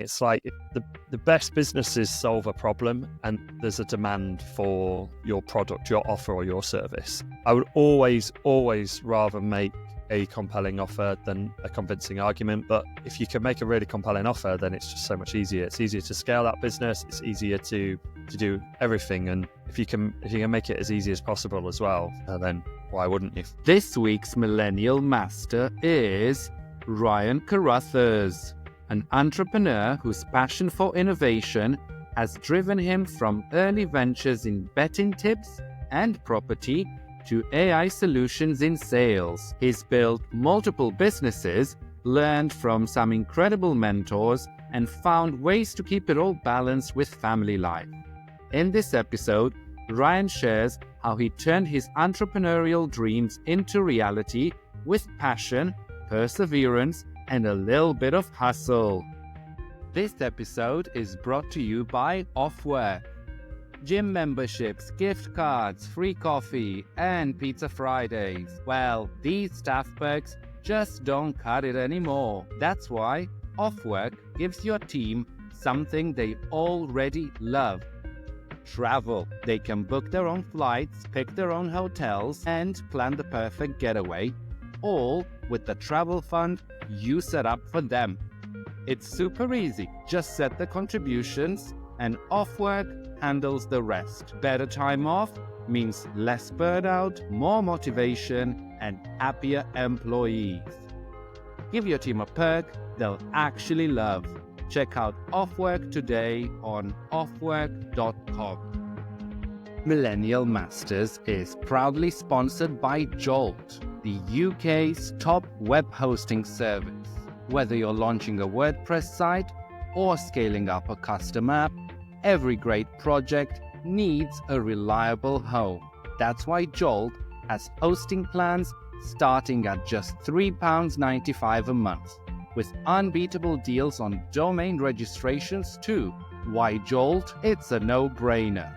It's like the best businesses solve a problem and there's a demand for your product, your offer or your service. I would always rather make a compelling offer than a convincing argument. But if you can make a really compelling offer, then it's just so much easier. It's easier to scale that business. It's easier to do everything. And if you can make it as easy as possible as well, then why wouldn't you? This week's Millennial Master is Ryan Carruthers, an entrepreneur whose passion for innovation has driven him from early ventures in betting tips and property to AI solutions in sales. He's built multiple businesses, learned from some incredible mentors, and found ways to keep it all balanced with family life. In this episode, Ryan shares how he turned his entrepreneurial dreams into reality with passion, perseverance, and a little bit of hustle. This episode is brought to you by Offwork. Gym memberships, gift cards, free coffee, and Pizza Fridays. Well, these staff perks just don't cut it anymore. That's why Offwork gives your team something they already love: travel. They can book their own flights, pick their own hotels, and plan the perfect getaway, all with the travel fund you set up for them. It's super easy. Just set the contributions and Offwork handles the rest. Better time off means less burnout, more motivation, and happier employees. Give your team a perk they'll actually love. Check out Offwork today on offwork.com. Millennial Masters is proudly sponsored by Jolt, the UK's top web hosting service. Whether you're launching a WordPress site or scaling up a custom app, every great project needs a reliable home. That's why Jolt has hosting plans starting at just £3.95 a month, with unbeatable deals on domain registrations too. Why Jolt? It's a no-brainer.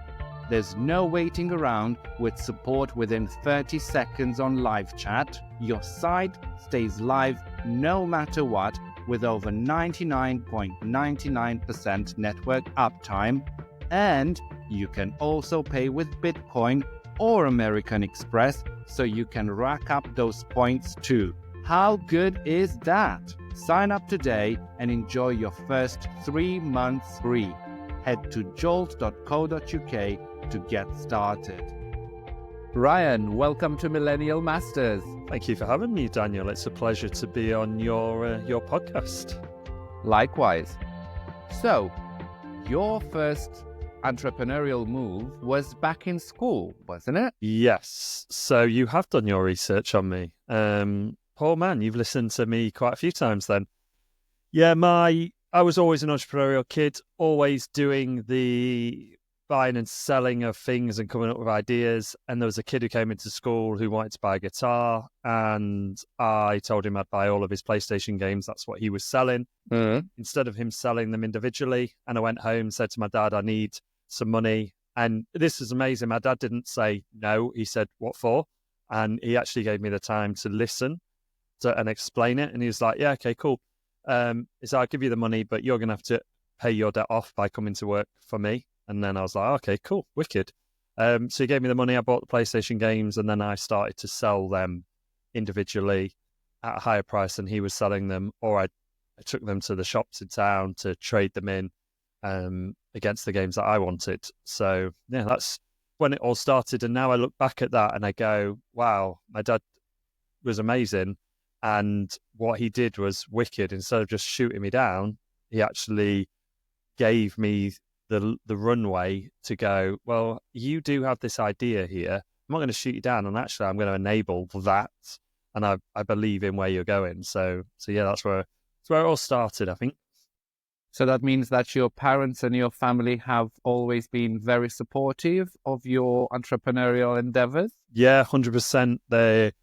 There's no waiting around with support within 30 seconds on live chat. Your site stays live no matter what, with over 99.99% network uptime, and you can also pay with Bitcoin or American Express, so you can rack up those points too. How good is that? Sign up today and enjoy your first 3 months free. Head to jolt.co.uk to get started. Ryan, welcome to Millennial Masters. Thank you for having me, Daniel. It's a pleasure to be on your podcast. Likewise. So, your first entrepreneurial move was back in school, wasn't it? Yes. So you have done your research on me. Poor man, you've listened to me quite a few times then. Yeah, I was always an entrepreneurial kid, always doing the buying and selling of things and coming up with ideas. And there was a kid who came into school who wanted to buy a guitar, and I told him I'd buy all of his PlayStation games. That's what he was selling. Instead of him selling them individually. And I went home, said to my dad, I need some money. And this is amazing. My dad didn't say no. He said, what for? And he actually gave me the time to listen and explain it. And he was like, yeah, okay, cool. So I'll give you the money, but you're going to have to pay your debt off by coming to work for me. And then I was like, okay, cool, wicked. So he gave me the money, I bought the PlayStation games, and then I started to sell them individually at a higher price than he was selling them, or I took them to the shops in town to trade them in against the games that I wanted. So yeah, that's when it all started. And now I look back at that and I go, wow, my dad was amazing. And what he did was wicked. Instead of just shooting me down, he actually gave me the runway to go, well, you do have this idea here. I'm not going to shoot you down, and actually I'm going to enable that. And I believe in where you're going. So yeah, that's where it all started, I think. So that means that your parents and your family have always been very supportive of your entrepreneurial endeavors? Yeah, 100%. They're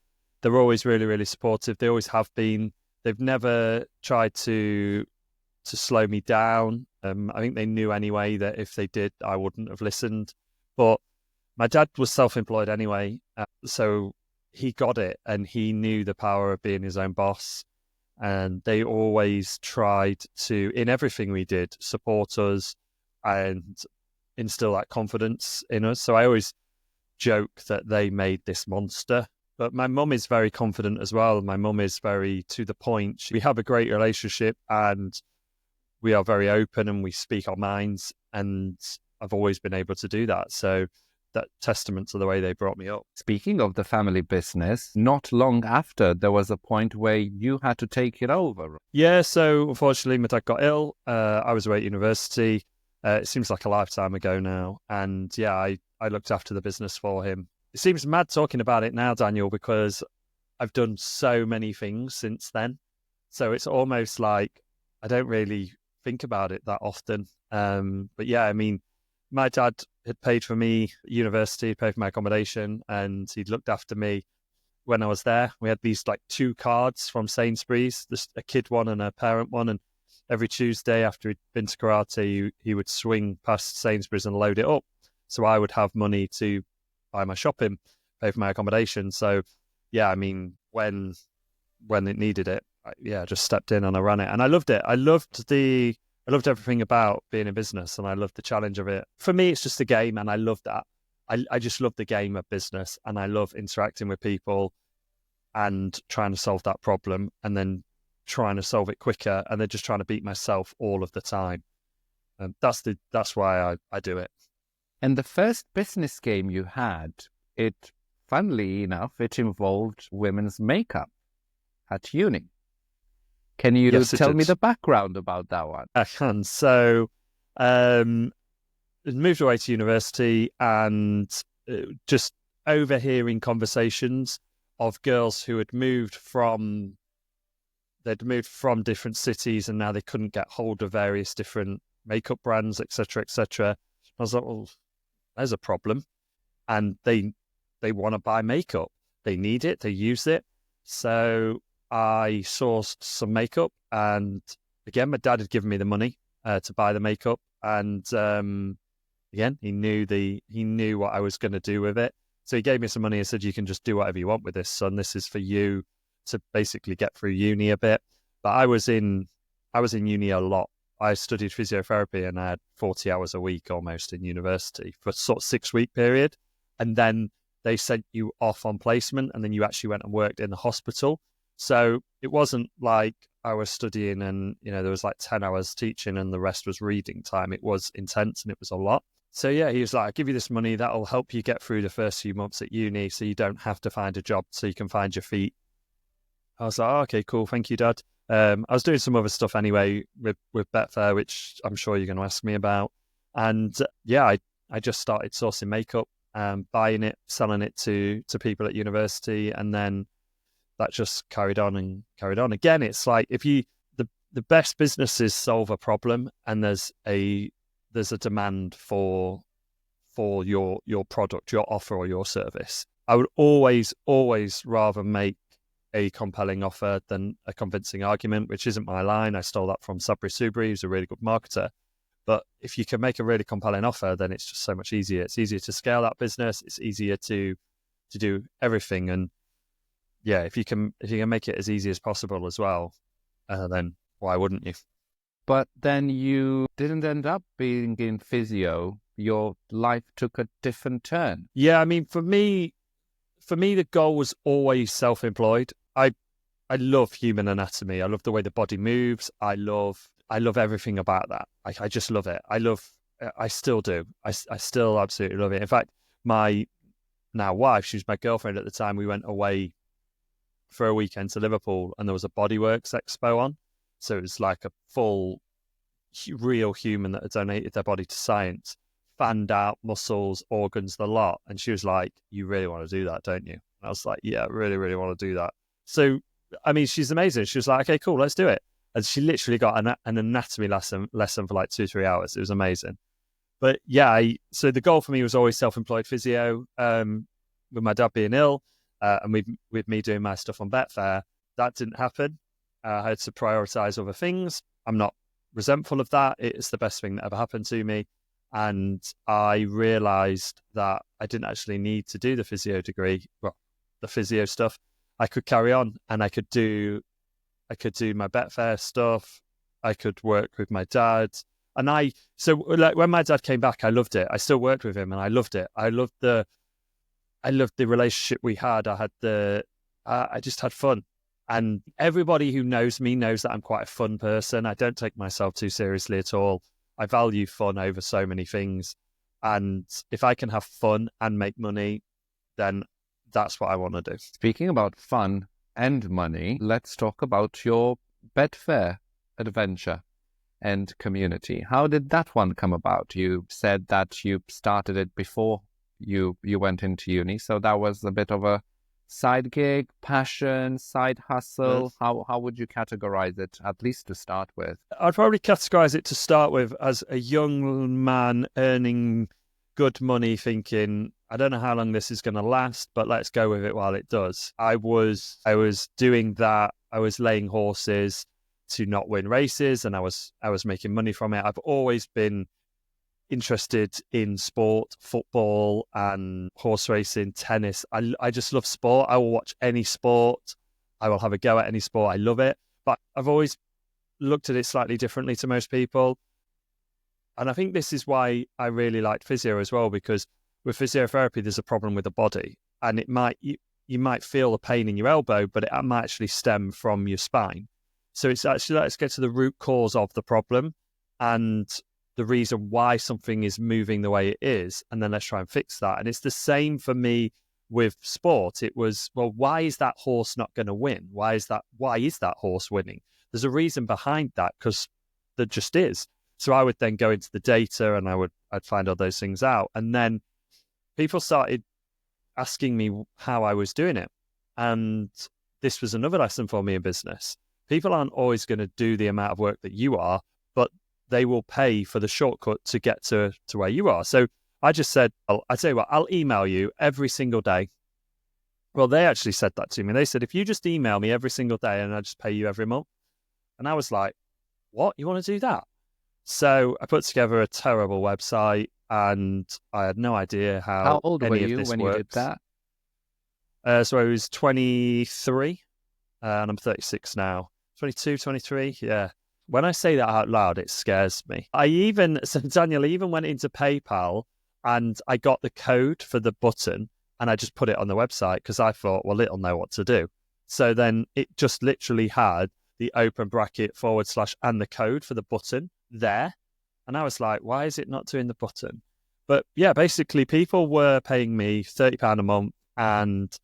always really, really supportive. They always have been. They've never tried to slow me down. I think they knew anyway that if they did, I wouldn't have listened. But my dad was self-employed anyway, so he got it, and he knew the power of being his own boss. and they always tried to, in everything we did, support us and instill that confidence in us. So I always joke that they made this monster. But my mum is very confident as well. My mum is very to the point. We have a great relationship and we are very open and we speak our minds. And I've always been able to do that. So that testament to the way they brought me up. Speaking of the family business, not long after, there was a point where you had to take it over. Yeah, so unfortunately, my dad got ill. I was away at university. It seems like a lifetime ago now. And yeah, I looked after the business for him. It seems mad talking about it now, Daniel, because I've done so many things since then. So it's almost like I don't really think about it that often. But yeah, I mean, my dad had paid for me at university, paid for my accommodation, and he'd looked after me when I was there. We had these like 2 cards from Sainsbury's, a kid one and a parent one. And every Tuesday after he'd been to karate, he would swing past Sainsbury's and load it up. So I would have money to buy my shopping, pay for my accommodation. So yeah, I mean, when it needed it, I just stepped in and I ran it. And I loved it. I loved everything about being in business and I loved the challenge of it. For me, it's just a game and I love that. I just love the game of business and I love interacting with people and trying to solve that problem and then trying to solve it quicker and then just trying to beat myself all of the time. That's why I do it. And the first business game you had, funnily enough, it involved women's makeup at uni. Can you tell me the background about that one? I can. So, moved away to university and just overhearing conversations of girls who had moved from different cities and now they couldn't get hold of various different makeup brands, etc., etc. I was like, well, there's a problem. And they want to buy makeup. They need it. They use it. So I sourced some makeup, and again, my dad had given me the money to buy the makeup, and again, he knew what I was going to do with it. So he gave me some money and said, "You can just do whatever you want with this, son. This is for you to basically get through uni a bit." But I was in uni a lot. I studied physiotherapy and I had 40 hours a week almost in university for sort of 6-week period. And then they sent you off on placement and then you actually went and worked in the hospital. So it wasn't like I was studying and, there was like 10 hours teaching and the rest was reading time. It was intense and it was a lot. So yeah, he was like, I'll give you this money. That'll help you get through the first few months at uni so you don't have to find a job so you can find your feet. I was like, okay, cool. Thank you, Dad. I was doing some other stuff anyway with Betfair, which I'm sure you're going to ask me about. And yeah, I just started sourcing makeup, buying it, selling it to people at university. And then that just carried on and carried on. Again, it's like the best businesses solve a problem and there's a demand for your product, your offer or your service. I would always rather make a compelling offer than a convincing argument, which isn't my line. I stole that from Sabri Subri, who's a really good marketer. But if you can make a really compelling offer, then it's just so much easier. It's easier to scale that business. It's easier to do everything. And yeah, if you can make it as easy as possible as well, then why wouldn't you? But then you didn't end up being in physio. Your life took a different turn. Yeah, I mean, for me, the goal was always self-employed. I love human anatomy. I love the way the body moves. I love everything about that. I just love it. I still do. I still absolutely love it. In fact, my now wife, she was my girlfriend at the time. We went away for a weekend to Liverpool and there was a Bodyworks expo on. So it was like a full real human that had donated their body to science, fanned out muscles, organs, the lot. And she was like, you really want to do that, don't you? And I was like, yeah, I really, really want to do that. So, I mean, she's amazing. She was like, okay, cool, let's do it. And she literally got an anatomy lesson for like 2-3 hours. It was amazing. But yeah, so the goal for me was always self-employed physio, with my dad being ill, and with me doing my stuff on Betfair. That didn't happen. I had to prioritize other things. I'm not resentful of that. It's the best thing that ever happened to me. And I realized that I didn't actually need to do the physio degree, well, the physio stuff. I could carry on and I could do I could do my Betfair stuff. I could work with my dad. So like when my dad came back, I loved it. I still worked with him and I loved it. I loved the relationship we had. I just had fun. And everybody who knows me knows that I'm quite a fun person. I don't take myself too seriously at all. I value fun over so many things. And if I can have fun and make money, then that's what I want to do. Speaking about fun and money, let's talk about your Betfair adventure and community. How did that one come about? You said that you started it before you went into uni, so that was a bit of a side gig, passion, side hustle. Yes. How would you categorize it, at least to start with? I'd probably categorize it to start with as a young man earning good money, thinking, I don't know how long this is going to last, but let's go with it while it does. I was doing that. I was laying horses to not win races, and I was making money from it. I've always been interested in sport, football and horse racing, tennis. I just love sport. I will watch any sport. I will have a go at any sport. I love it. But I've always looked at it slightly differently to most people. And I think this is why I really liked physio as well, because with physiotherapy, there's a problem with the body. And you might feel a pain in your elbow, but it might actually stem from your spine. So it's actually, let's get to the root cause of the problem and the reason why something is moving the way it is, and then let's try and fix that. And it's the same for me with sport. It was, well, why is that horse not going to win? Why is that horse winning? There's a reason behind that, because there just is. So I would then go into the data and I'd find all those things out. And then people started asking me how I was doing it. And this was another lesson for me in business. People aren't always going to do the amount of work that you are, but they will pay for the shortcut to get to where you are. So I just said, I tell you what, I'll email you every single day. Well, they actually said that to me. They said, if you just email me every single day and I just pay you every month. And I was like, what? You want to do that? So I put together a terrible website and I had no idea how old any were of you this when works. you did that? So I was 23 and I'm 36 now. 22, 23, yeah. When I say that out loud, it scares me. Daniel, I even went into PayPal and I got the code for the button and I just put it on the website because I thought, well, it'll know what to do. So then it just literally had the open bracket / and the code for the button there. And I was like, why is it not doing the button? But yeah, basically people were paying me £30 a month and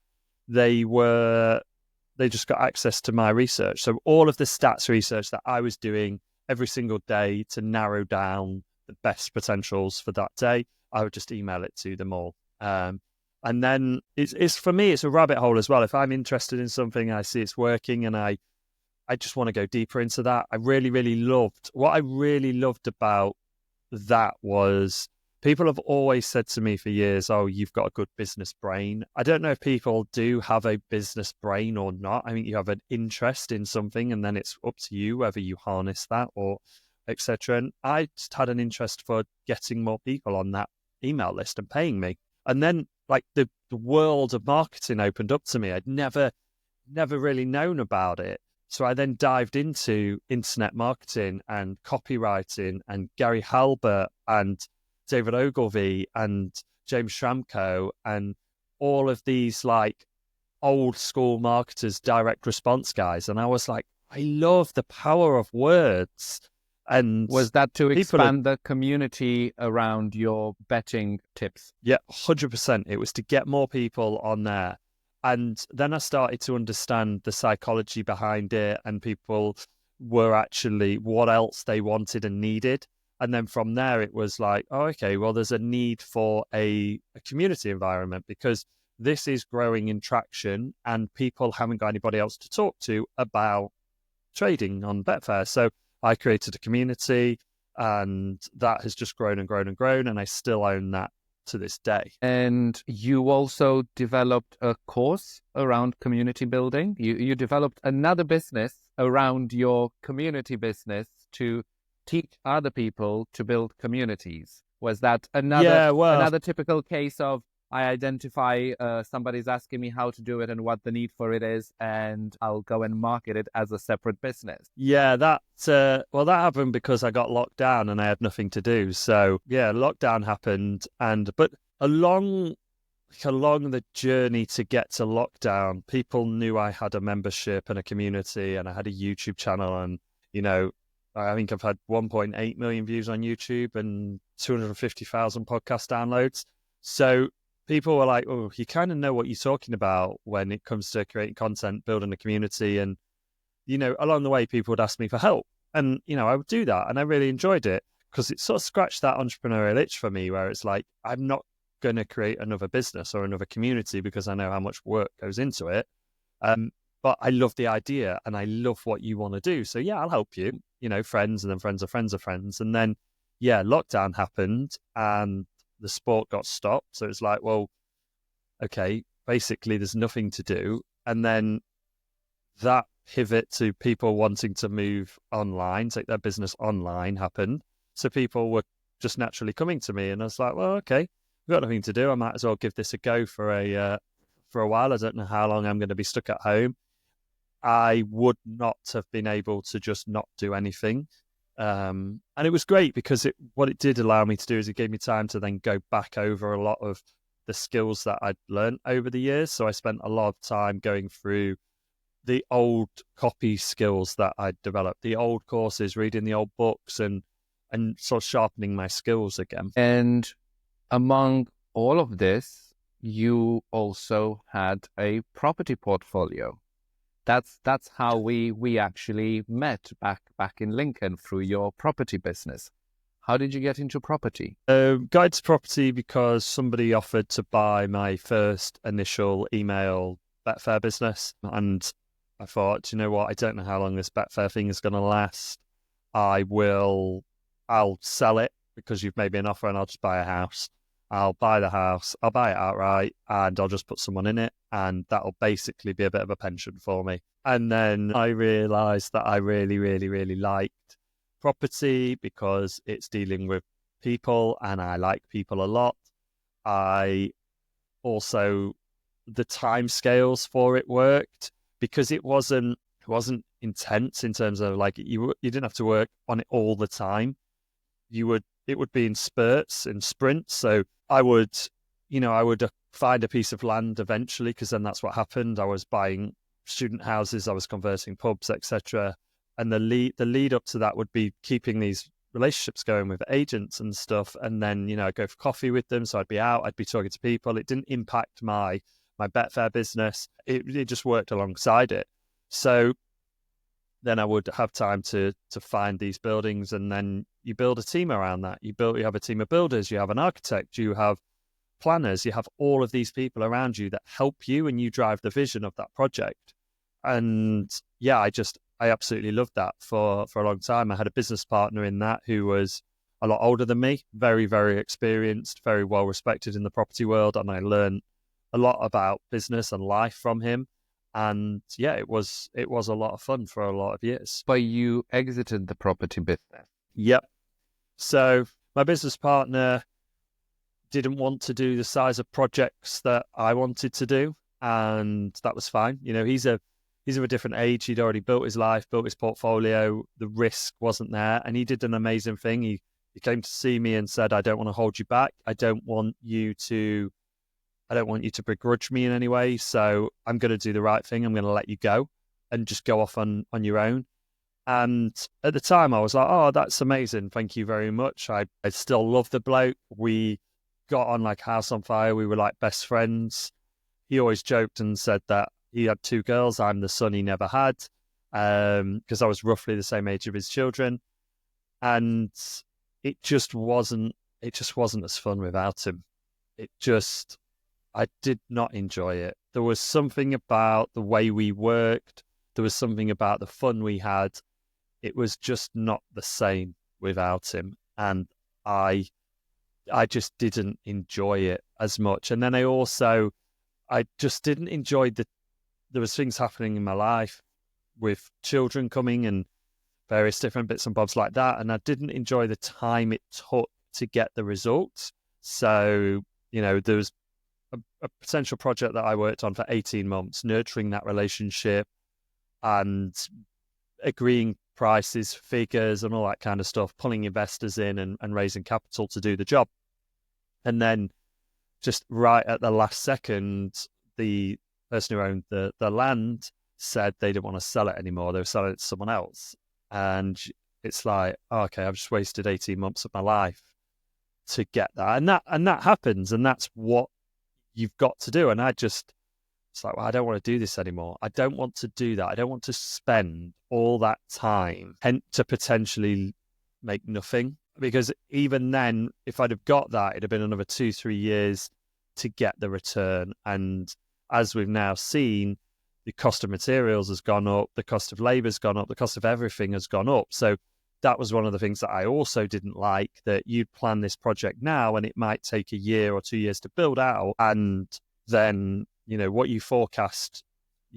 they just got access to my research. So all of the stats research that I was doing every single day to narrow down the best potentials for that day, I would just email it to them all. And then it's for me, it's a rabbit hole as well. If I'm interested in something, I see it's working and I just want to go deeper into that. What I really loved about that was people have always said to me for years, oh, you've got a good business brain. I don't know if people do have a business brain or not. I mean, you have an interest in something and then it's up to you whether you harness that or etc. And I just had an interest for getting more people on that email list and paying me. And then like the world of marketing opened up to me. I'd never really known about it. So I then dived into internet marketing and copywriting and Gary Halbert and David Ogilvy and James Schramko and all of these like old school marketers, direct response guys. And I was like, I love the power of words. And was that to expand the community around your betting tips? Yeah, 100%. It was to get more people on there. And then I started to understand the psychology behind it and people were actually what else they wanted and needed. And then from there, it was like, oh, okay, well, there's a need for a community environment because this is growing in traction and people haven't got anybody else to talk to about trading on Betfair. So I created a community and that has just grown and grown and grown. And I still own that to this day. And you also developed a course around community building. You developed another business around your community business to teach other people to build communities. Was that another typical case of I identify somebody's asking me how to do it and what the need for it is, and I'll go and market it as a separate business. Yeah, that that happened because I got locked down and I had nothing to do. So yeah, lockdown happened, but along along the journey to get to lockdown, people knew I had a membership and a community, and I had a YouTube channel, and you know, I think I've had 1.8 million views on YouTube and 250,000 podcast downloads. So people were like, "Oh, you kind of know what you're talking about when it comes to creating content, building a community." And along the way, people would ask me for help, and I would do that, and I really enjoyed it because it sort of scratched that entrepreneurial itch for me, where it's like I'm not going to create another business or another community because I know how much work goes into it. But I love the idea and I love what you want to do. So yeah, I'll help you, friends, and then friends of friends of friends. And then, yeah, lockdown happened and the sport got stopped. So it's like, well, okay, basically there's nothing to do. And then that pivot to people wanting to move online, take their business online happened. So people were just naturally coming to me and I was like, well, okay, I've got nothing to do. I might as well give this a go for a while. I don't know how long I'm going to be stuck at home. I would not have been able to just not do anything. And it was great because what it did allow me to do is it gave me time to then go back over a lot of the skills that I'd learned over the years. So I spent a lot of time going through the old copy skills that I'd developed, the old courses, reading the old books and sort of sharpening my skills again. And among all of this, you also had a property portfolio. That's how we actually met back in Lincoln, through your property business. How did you get into property? Got into property because somebody offered to buy my first initial email Betfair business. And I thought, you know what, I don't know how long this Betfair thing is going to last. I'll sell it because you've made me an offer and I'll just buy a house. I'll buy the house, I'll buy it outright, and I'll just put someone in it, and that'll basically be a bit of a pension for me. And then I realised that I really, really, really liked property because it's dealing with people, and I like people a lot. I also, the time scales for it worked because it wasn't intense in terms of like you didn't have to work on it all the time. It would be in spurts, in sprints. So I would find a piece of land eventually, because then that's what happened. I was buying student houses, I was converting pubs, etc. And the lead up to that would be keeping these relationships going with agents and stuff. And then, I'd go for coffee with them. So I'd be out, I'd be talking to people. It didn't impact my Betfair business. It just worked alongside it. So then I would have time to find these buildings, and then you build a team around that. You have a team of builders, you have an architect, you have planners, you have all of these people around you that help you, and you drive the vision of that project. And yeah, I absolutely loved that for a long time. I had a business partner in that who was a lot older than me, very, very experienced, very well respected in the property world, and I learned a lot about business and life from him. And yeah, it was a lot of fun for a lot of years. But you exited the property business. Yep. So my business partner didn't want to do the size of projects that I wanted to do, and that was fine. He's of a different age. He'd already built his life, built his portfolio. The risk wasn't there, and he did an amazing thing. He came to see me and said, "I don't want to hold you back. I don't want you to begrudge me in any way. So I'm going to do the right thing. I'm going to let you go and just go off on your own." And at the time I was like, "Oh, that's amazing. Thank you very much." I still love the bloke. We got on like house on fire. We were like best friends. He always joked and said that he had 2 girls. I'm the son he never had, because I was roughly the same age of his children. And it just wasn't as fun without him. I did not enjoy it. There was something about the way we worked. There was something about the fun we had. It was just not the same without him. And I just didn't enjoy it as much. And then I just didn't enjoy there was things happening in my life with children coming and various different bits and bobs like that. And I didn't enjoy the time it took to get the results. So, there was a potential project that I worked on for 18 months, nurturing that relationship and agreeing prices, figures, and all that kind of stuff, pulling investors in and raising capital to do the job. And then just right at the last second, the person who owned the land said they didn't want to sell it anymore. They were selling it to someone else. And it's like, oh, okay, I've just wasted 18 months of my life to get that. And that happens. And that's what you've got to do. And it's like, well, I don't want to do this anymore. I don't want to do that. I don't want to spend all that time to potentially make nothing. Because even then, if I'd have got that, it'd have been another 2-3 years to get the return. And as we've now seen, the cost of materials has gone up, the cost of labor has gone up, the cost of everything has gone up. So that was one of the things that I also didn't like, that you'd plan this project now and it might take a year or 2 years to build out. And then, what you forecast,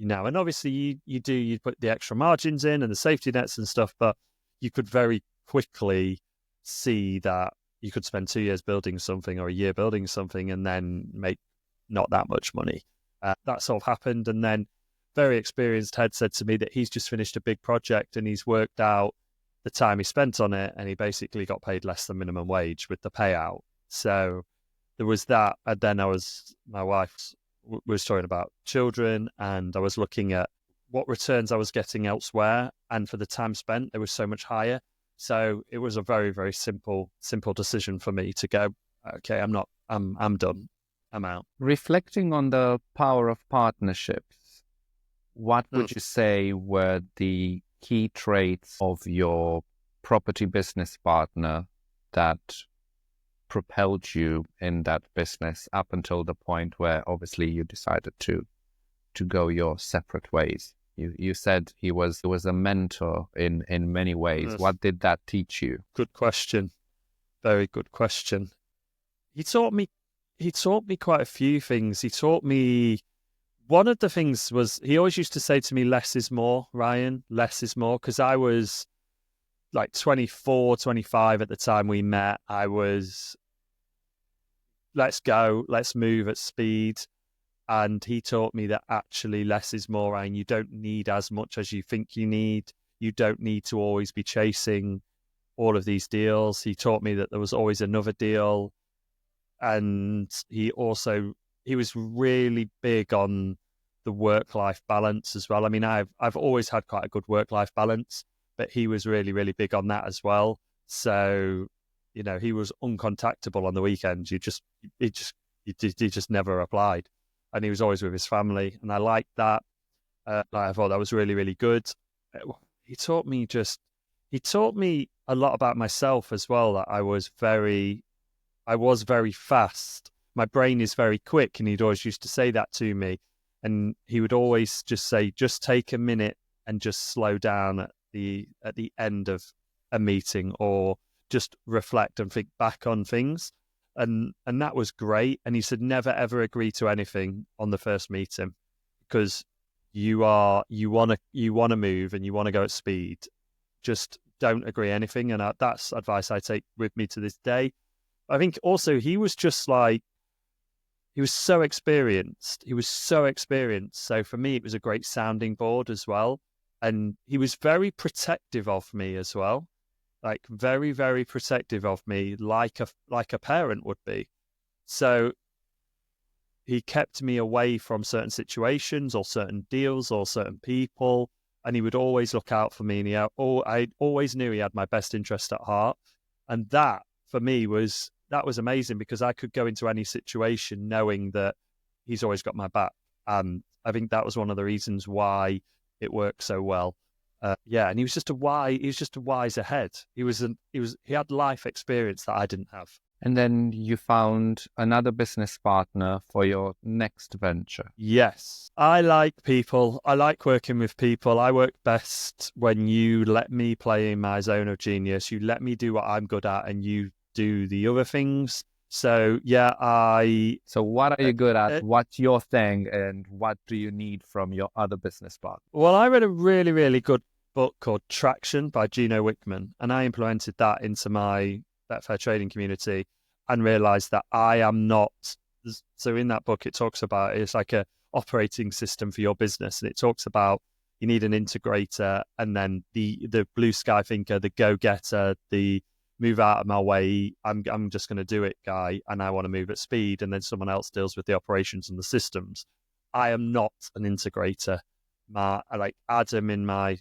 and obviously you put the extra margins in and the safety nets and stuff, but you could very quickly see that you could spend 2 years building something or a year building something and then make not that much money. That sort of happened. And then very experienced head said to me that he's just finished a big project and he's worked out the time he spent on it and he basically got paid less than minimum wage with the payout. So there was that. And then my wife was talking about children, and I was looking at what returns I was getting elsewhere, and for the time spent, they were so much higher. So it was a very, very simple decision for me to go, okay, I'm done. I'm out. Reflecting on the power of partnerships, what would you say were the key traits of your property business partner that propelled you in that business up until the point where obviously you decided to go your separate ways? You said he was a mentor in many ways. Yes. What did that teach you? Good question. Very good question. He taught me quite a few things. He taught me, one of the things was, he always used to say to me, less is more, Ryan, less is more. Because I was like 24, 25 at the time we met. I was, let's go, let's move at speed. And he taught me that actually less is more, and you don't need as much as you think you need. You don't need to always be chasing all of these deals. He taught me that there was always another deal. And he was really big on the work-life balance as well. I mean, I've always had quite a good work-life balance, but he was really, really big on that as well. So, he was uncontactable on the weekends. He just never replied. And he was always with his family, and I liked that. I thought that was really, really good. He taught me a lot about myself as well. That I was very fast. My brain is very quick, and he'd always used to say that to me. And he would always just say, just take a minute and just slow down at the end of a meeting, or just reflect and think back on things. And that was great. And he said, never, ever agree to anything on the first meeting, because you want to move and you want to go at speed. Just don't agree anything. And that's advice I take with me to this day. I think also he was so experienced. So for me, it was a great sounding board as well. And he was very protective of me as well. Like very, very protective of me, like a parent would be. So he kept me away from certain situations or certain deals or certain people, and he would always look out for me. And I always knew he had my best interest at heart. And that for me was amazing, because I could go into any situation knowing that he's always got my back. And I think that was one of the reasons why it worked so well. And he was just a wiser head. He had life experience that I didn't have. And then you found another business partner for your next venture. Yes. I like people. I like working with people. I work best when you let me play in my zone of genius. You let me do what I'm good at, and you do the other things. So So what are you good at? What's your thing, and what do you need from your other business partner? Well, I read a really, really good book called Traction by Gino Wickman, and I implemented that into my Betfair trading community and realized that I am not So in that book, it talks about it's like a operating system for your business, and it talks about you need an integrator, and then the blue sky thinker, the go getter, the move out of my way. I'm just going to do it guy, and I want to move at speed, and then someone else deals with the operations and the systems. I am not an integrator. Like Adam in my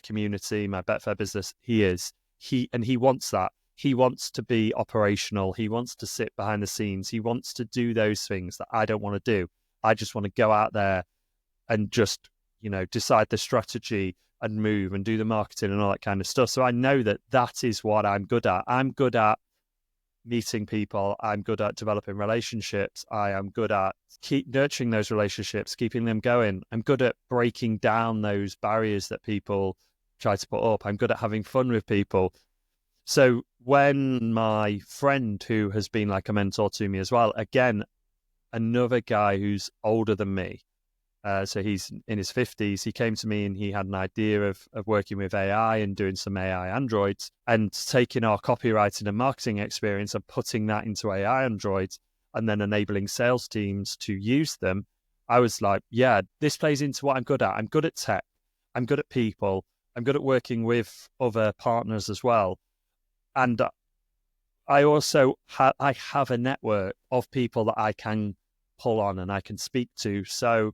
community, my Betfair business, he is. He wants that. He wants to be operational. He wants to sit behind the scenes. He wants to do those things that I don't want to do. I just want to go out there and just, decide the strategy and move and do the marketing and all that kind of stuff. So I know that is what I'm good at. I'm good at meeting people. I'm good at developing relationships. I am good at keep nurturing those relationships, keeping them going. I'm good at breaking down those barriers that people try to put up. I'm good at having fun with people. So when my friend, who has been like a mentor to me as well, again, another guy who's older than me, so he's in his 50s, he came to me and he had an idea of working with AI and doing some AI androids and taking our copywriting and marketing experience and putting that into AI androids and then enabling sales teams to use them. I was like, yeah, this plays into what I'm good at. I'm good at tech. I'm good at people. I'm good at working with other partners as well. And I also I have a network of people that I can pull on and I can speak to. So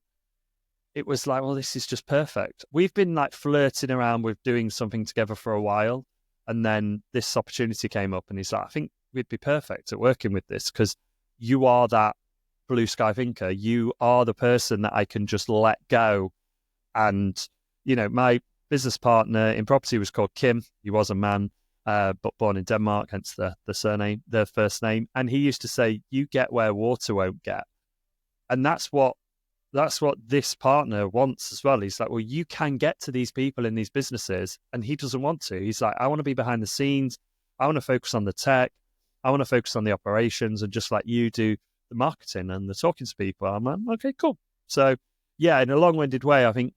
it was like, well, this is just perfect. We've been like flirting around with doing something together for a while. And then this opportunity came up and he's like, I think we'd be perfect at working with this because you are that blue sky thinker. You are the person that I can just let go. And, my business partner in property was called Kim. He was a man, but born in Denmark, hence the surname, the first name. And he used to say, you get where water won't get. And that's what this partner wants as well. He's like, well, you can get to these people in these businesses, and he doesn't want to. He's like, I want to be behind the scenes. I want to focus on the tech. I want to focus on the operations and just let you do the marketing and the talking to people. I'm like, okay, cool. So yeah, in a long-winded way, I think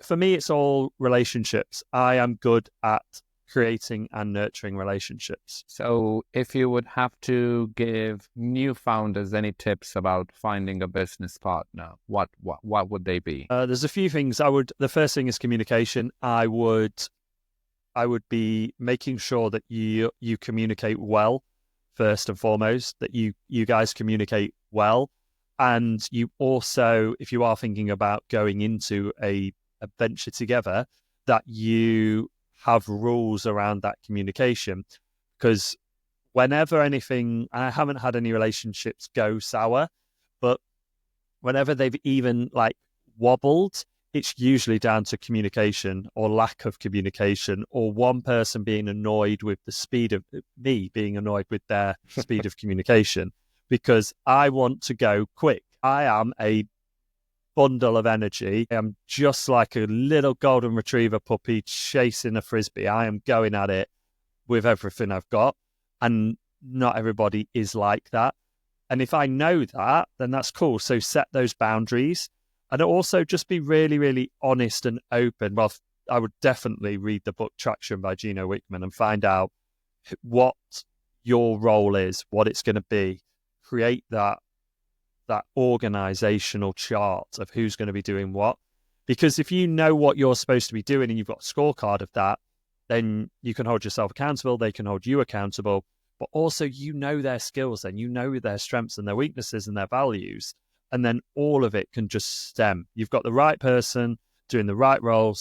for me, it's all relationships. I am good at creating and nurturing relationships. So if you would have to give new founders any tips about finding a business partner, what would they be? There's a few things. The first thing is communication. I would be making sure that you communicate well, first and foremost, that you guys communicate well. And you also, if you are thinking about going into a venture together, that you have rules around that communication. Because whenever anything, I haven't had any relationships go sour, but whenever they've even like wobbled, it's usually down to communication or lack of communication, or one person being annoyed with the speed of me being annoyed with their speed of communication, because I want to go quick. I am a bundle of energy. I'm just like a little golden retriever puppy chasing a frisbee. I am going at it with everything I've got, and not everybody is like that. And if I know that, then that's cool. So set those boundaries, and also just be really, really honest and open. Well, I would definitely read the book Traction by Gino Wickman and find out what your role is, what it's going to be. Create that organizational chart of who's going to be doing what. Because if you know what you're supposed to be doing and you've got a scorecard of that, then you can hold yourself accountable, they can hold you accountable, but also their skills, then their strengths and their weaknesses and their values, and then all of it can just stem. You've got the right person doing the right role,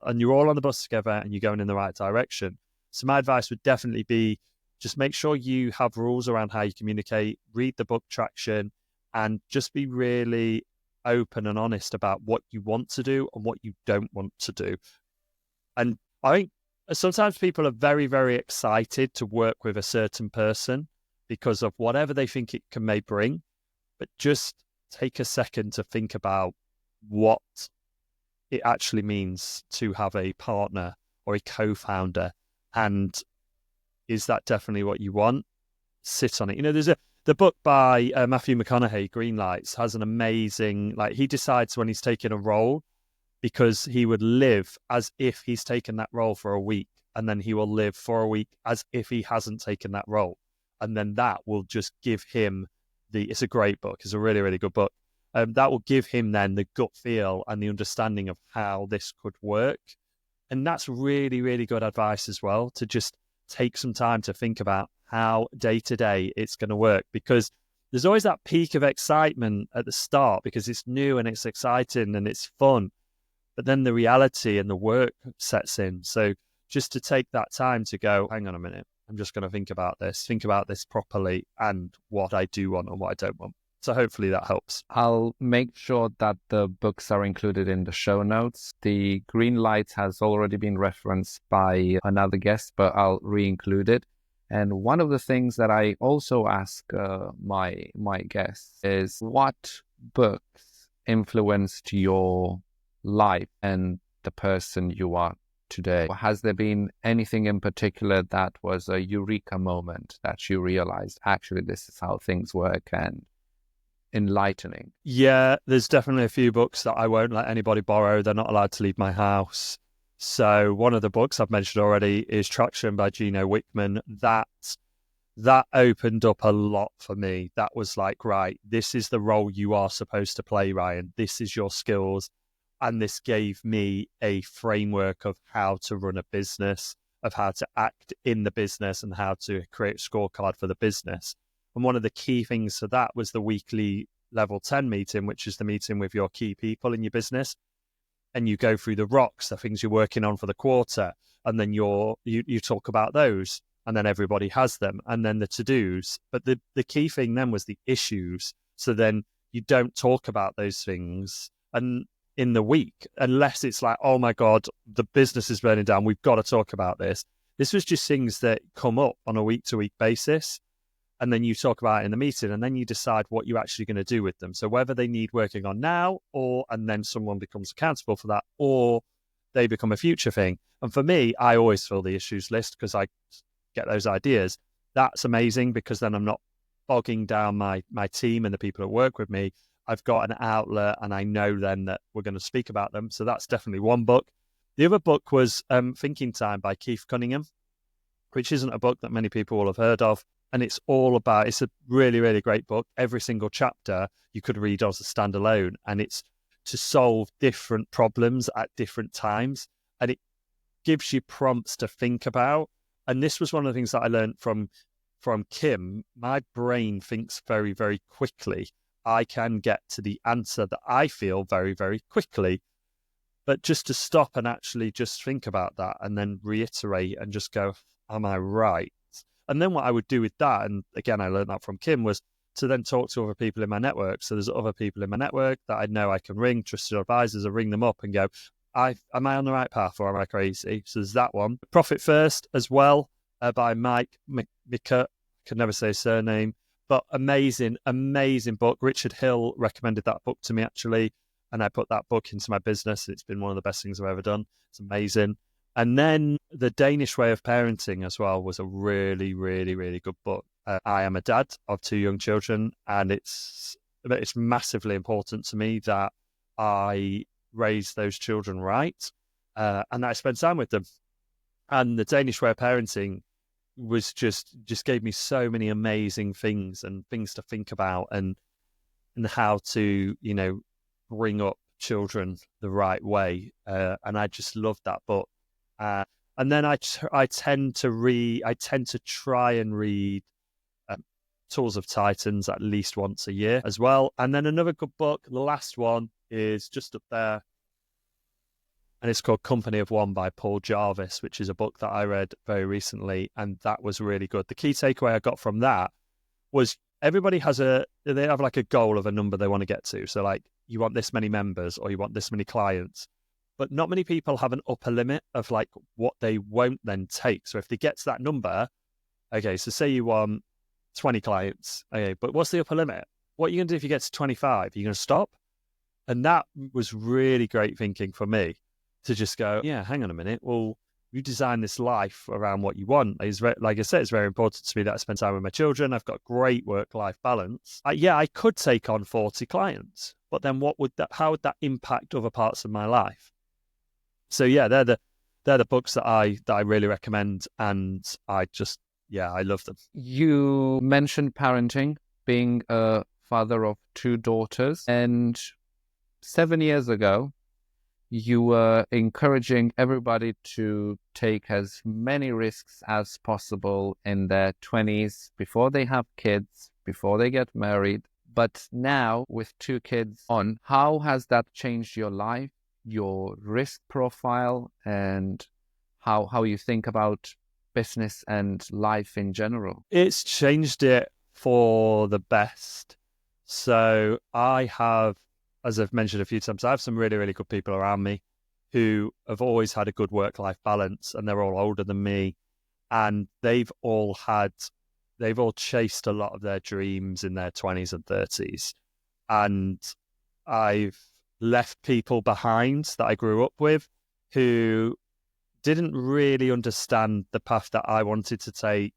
and you're all on the bus together and you're going in the right direction. So my advice would definitely be just make sure you have rules around how you communicate, read the book Traction, and just be really open and honest about what you want to do and what you don't want to do. And I think sometimes people are very, very excited to work with a certain person because of whatever they think it may bring, but just take a second to think about what it actually means to have a partner or a co-founder. And is that definitely what you want? Sit on it. There's the book by Matthew McConaughey, Green Lights, has an amazing, he decides when he's taking a role, because he would live as if he's taken that role for a week, and then he will live for a week as if he hasn't taken that role. And then that will just give him it's a great book. It's a really, really good book. That will give him then the gut feel and the understanding of how this could work. And that's really, really good advice as well, to just take some time to think about how day to day it's going to work, because there's always that peak of excitement at the start because it's new and it's exciting and it's fun. But then the reality and the work sets in. So just to take that time to go, hang on a minute, I'm just going to think about this properly, and what I do want and what I don't want. So hopefully that helps. I'll make sure that the books are included in the show notes. The green light has already been referenced by another guest, but I'll re-include it. And one of the things that I also ask my guests is, what books influenced your life and the person you are today? Has there been anything in particular that was a eureka moment that you realized, actually, this is how things work, and enlightening? Yeah, there's definitely a few books that I won't let anybody borrow. They're not allowed to leave my house. So one of the books I've mentioned already is Traction by Gino Wickman. That opened up a lot for me. That was like, right, this is the role you are supposed to play, Ryan. This is your skills. And this gave me a framework of how to run a business, of how to act in the business, and how to create a scorecard for the business. And one of the key things to that was the weekly level 10 meeting, which is the meeting with your key people in your business. And you go through the rocks, the things you're working on for the quarter, and then you talk about those, and then everybody has them, and then the to-dos. But the key thing then was the issues. So then you don't talk about those things and in the week, unless it's like, oh my God, the business is burning down, we've got to talk about this. This was just things that come up on a week-to-week basis. And then you talk about it in the meeting, and then you decide what you're actually going to do with them. So whether they need working on now, and then someone becomes accountable for that, or they become a future thing. And for me, I always fill the issues list because I get those ideas. That's amazing, because then I'm not bogging down my team and the people that work with me. I've got an outlet, and I know then that we're going to speak about them. So that's definitely one book. The other book was Thinking Time by Keith Cunningham, which isn't a book that many people will have heard of. And it's a really, really great book. Every single chapter you could read as a standalone, and it's to solve different problems at different times. And it gives you prompts to think about. And this was one of the things that I learned from Kim. My brain thinks very, very quickly. I can get to the answer that I feel very, very quickly. But just to stop and actually just think about that, and then reiterate and just go, am I right? And then what I would do with that, and again, I learned that from Kim, was to then talk to other people in my network. So there's other people in my network that I know I can ring, trusted advisors, and ring them up and go, am I on the right path, or am I crazy? So there's that one. Profit First as well, by Mike Mica. I can never say his surname, but amazing, amazing book. Richard Hill recommended that book to me, actually, and I put that book into my business. It's been one of the best things I've ever done. It's amazing. And then The Danish Way of Parenting as well was a really, really, really good book. I am a dad of 2 young children, and it's massively important to me that I raise those children right, and that I spend time with them. And The Danish Way of Parenting was just gave me so many amazing things and things to think about, and how to, bring up children the right way. And I just loved that book. And then I tend to try and read Tools of Titans at least once a year as well. And then another good book, the last one, is just up there, and it's called Company of One by Paul Jarvis, which is a book that I read very recently, and that was really good. The key takeaway I got from that was everybody they have like a goal of a number they want to get to. So like, you want this many members, or you want this many clients. But not many people have an upper limit of like what they won't then take. So if they get to that number, okay, so say you want 20 clients, okay, but what's the upper limit? What are you going to do if you get to 25? Are you going to stop? And that was really great thinking for me, to just go, yeah, hang on a minute. Well, you design this life around what you want. Like I said, it's very important to me that I spend time with my children. I've got great work-life balance. I could take on 40 clients, but then how would that impact other parts of my life? So yeah, they're the books that I really recommend, and I love them. You mentioned parenting being a father of 2 daughters, and 7 years ago, you were encouraging everybody to take as many risks as possible in their 20s before they have kids, before they get married. But now, with 2 kids on, how has that changed your life, your risk profile, and how you think about business and life in general? It's changed it for the best. So I have, as I've mentioned a few times, I have some really, really good people around me who have always had a good work-life balance, and they're all older than me. And they've all chased a lot of their dreams in their 20s and 30s. And I've left people behind that I grew up with who didn't really understand the path that I wanted to take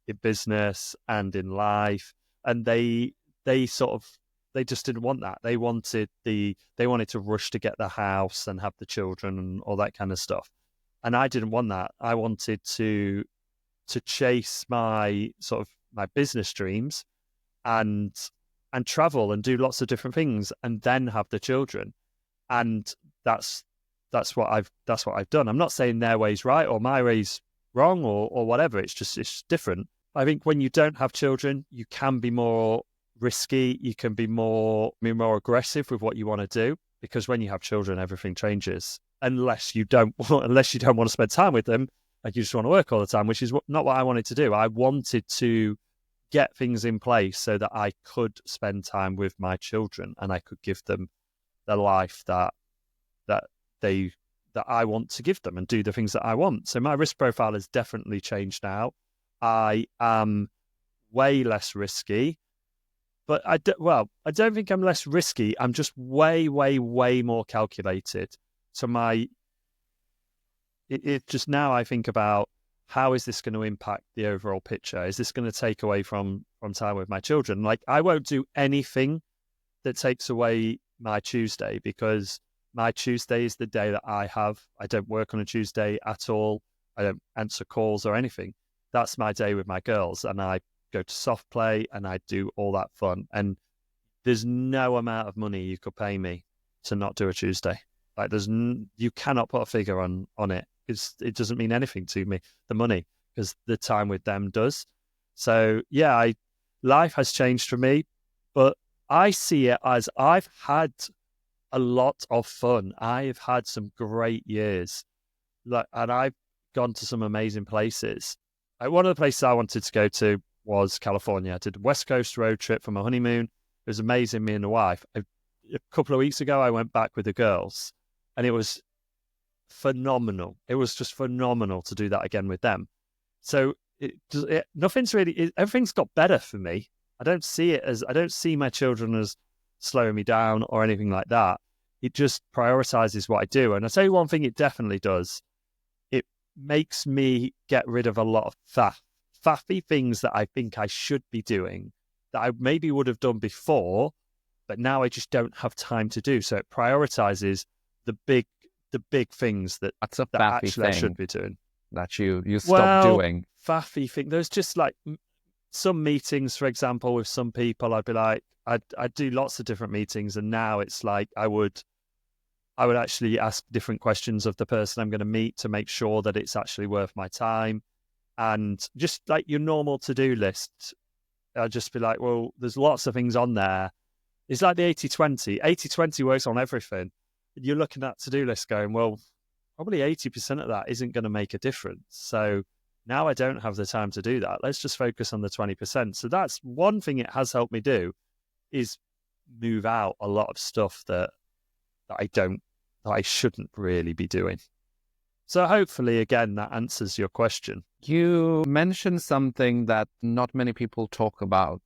in business and in life. And they just didn't want that. They wanted to rush to get the house and have the children and all that kind of stuff. And I didn't want that. I wanted to chase my business dreams and travel and do lots of different things and then have the children. And that's what I've done. I'm not saying their way's right or my way's wrong or whatever. It's different. I think when you don't have children, you can be more risky. You can be more aggressive with what you want to do, because when you have children, everything changes. Unless you don't want to spend time with them and you just want to work all the time, which is not what I wanted to do. I wanted to get things in place so that I could spend time with my children and I could give them the life that I want to give them and do the things that I want. So my risk profile has definitely changed now. I am way less risky, but I don't think I'm less risky. I'm just way, way, way more calculated. So it just now I think about, how is this going to impact the overall picture? Is this going to take away from time with my children? Like, I won't do anything that takes away my Tuesday, because my Tuesday is the day that I don't work on a Tuesday at all. I don't answer calls or anything. That's my day with my girls, and I go to soft play and I do all that fun. And there's no amount of money you could pay me to not do a Tuesday. Like, you cannot put a figure on it. It doesn't mean anything to me, the money, because the time with them does. So yeah, life has changed for me, but I see it as I've had a lot of fun. I've had some great years, and I've gone to some amazing places. Like, one of the places I wanted to go to was California. I did a West Coast road trip for my honeymoon. It was amazing, me and the wife. A couple of weeks ago, I went back with the girls, and it was phenomenal. It was just phenomenal to do that again with them. So everything's got better for me. I don't see my children as slowing me down or anything like that. It just prioritizes what I do. And I tell you one thing it definitely does. It makes me get rid of a lot of faffy things that I think I should be doing, that I maybe would have done before, but now I just don't have time to do. So it prioritizes the big things that actually thing I should be doing. That you stop doing. Faffy thing. There's just like some meetings, for example, with some people. I'd be like, I'd do lots of different meetings, and now it's like I would actually ask different questions of the person I'm going to meet to make sure that it's actually worth my time. And just like your normal to-do list, I'd just be like, well, there's lots of things on there. It's like the 80-20. 80-20 works on everything. You're looking at to-do list going, well, probably 80% of that isn't going to make a difference. So now I don't have the time to do that. Let's just focus on the 20%. So that's one thing it has helped me do, is move out a lot of stuff that I shouldn't really be doing. So hopefully, again, that answers your question. You mentioned something that not many people talk about,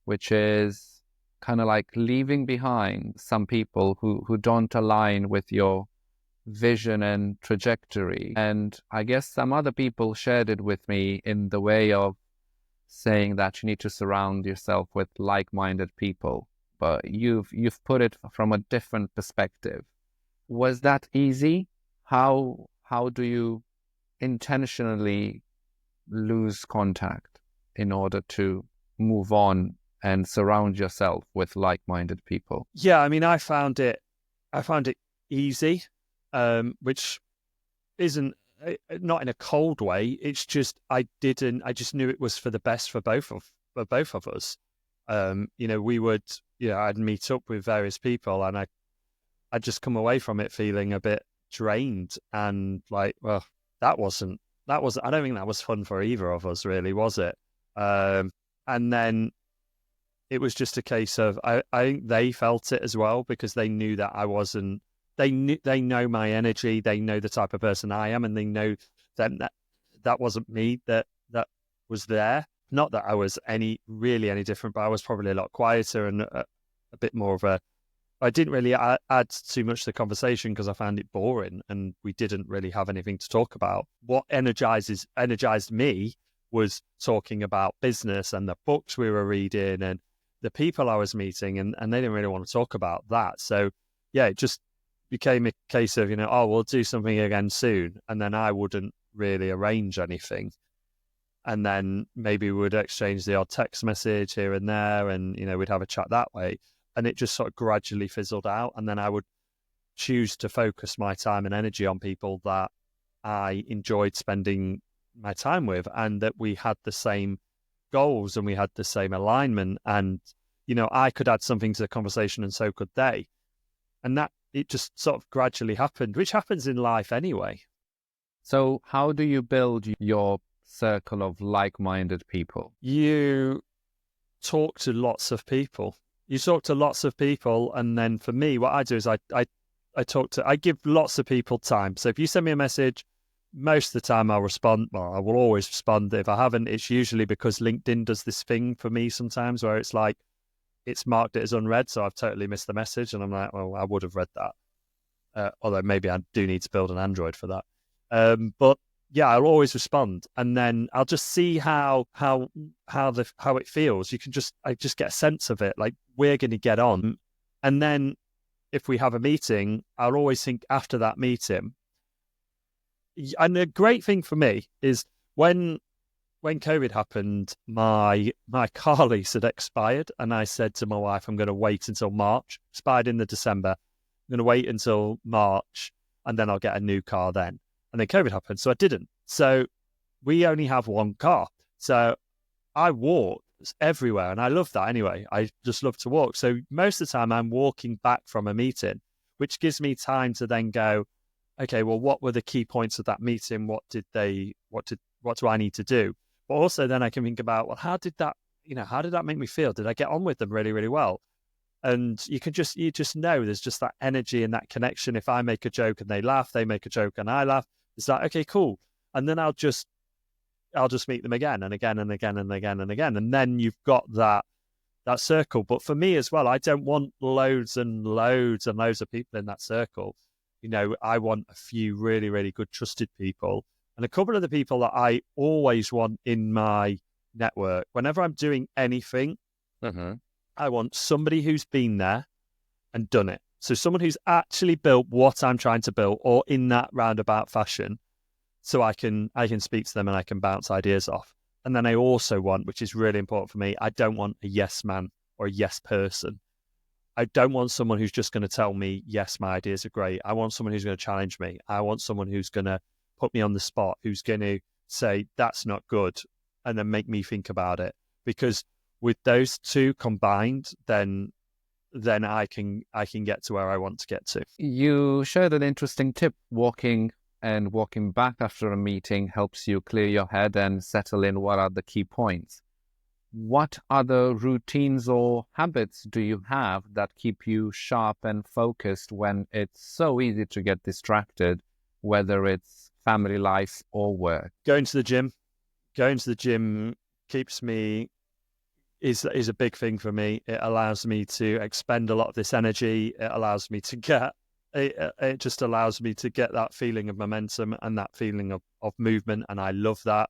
which is kind of like leaving behind some people who don't align with your vision and trajectory. And I guess some other people shared it with me in the way of saying that you need to surround yourself with like-minded people. But you've put it from a different perspective. Was that easy? How do you intentionally lose contact in order to move on and surround yourself with like-minded people? Yeah, I mean, I found it easy, which isn't not in a cold way. It's just I just knew it was for the best for both of us. We would, I'd meet up with various people, and I'd just come away from it feeling a bit drained and like, well, that wasn't I don't think that was fun for either of us, really, was it? And then it was just a case of I think they felt it as well, because they knew that I wasn't. They know my energy. They know the type of person I am, and they know that wasn't me. That was there. Not that I was any different, but I was probably a lot quieter and a bit more of a. I didn't really add too much to the conversation because I found it boring, and we didn't really have anything to talk about. What energized me was talking about business and the books we were reading and the people I was meeting, and they didn't really want to talk about that. So yeah, it just became a case of, oh, we'll do something again soon. And then I wouldn't really arrange anything. And then maybe we would exchange the odd text message here and there, and, we'd have a chat that way. And it just sort of gradually fizzled out. And then I would choose to focus my time and energy on people that I enjoyed spending my time with, and that we had the same goals and we had the same alignment. And, I could add something to the conversation, and so could they. And that it just sort of gradually happened, which happens in life anyway. So how do you build your circle of like-minded people? You talk to lots of people. And then for me, what I do is I give lots of people time. So if you send me a message, most of the time I'll respond. Well, I will always respond. If I haven't, it's usually because LinkedIn does this thing for me sometimes where it's like, it's marked it as unread, so I've totally missed the message, and I'm like, well, I would have read that. Although maybe I do need to build an Android for that. But yeah, I'll always respond, and then I'll just see how it feels. I just get a sense of it, like we're going to get on, and then if we have a meeting, I'll always think after that meeting. And the great thing for me is when COVID happened, my car lease had expired, and I said to my wife, I'm going to wait until March. Expired in the December. I'm going to wait until March, and then I'll get a new car then. And then COVID happened, so I didn't. So we only have one car. So I walk everywhere, and I love that anyway. I just love to walk. So most of the time I'm walking back from a meeting, which gives me time to then go, okay, well, what were the key points of that meeting? What do I need to do? But also then I can think about, well, how did that make me feel? Did I get on with them really, really well? And you just know there's just that energy and that connection. If I make a joke and they laugh, they make a joke and I laugh. It's like, okay, cool. And then I'll just meet them again and again and again and again and again. And then you've got that circle. But for me as well, I don't want loads and loads and loads of people in that circle. I want a few really, really good trusted people. And a couple of the people that I always want in my network, whenever I'm doing anything, I want somebody who's been there and done it. So someone who's actually built what I'm trying to build, or in that roundabout fashion, so I can speak to them and I can bounce ideas off. And then I also want, which is really important for me, I don't want a yes man or a yes person. I don't want someone who's just going to tell me, yes, my ideas are great. I want someone who's going to challenge me. I want someone who's going to put me on the spot, who's going to say, that's not good, and then make me think about it. Because with those two combined, then I can get to where I want to get to. You shared an interesting tip. Walking back after a meeting helps you clear your head and settle in what are the key points. What other routines or habits do you have that keep you sharp and focused when it's so easy to get distracted, whether it's family life or work? Going to the gym keeps me is a big thing for me. It allows me to expend a lot of this energy. It allows me to get it just allows me to get that feeling of momentum and that feeling of movement, and I love that.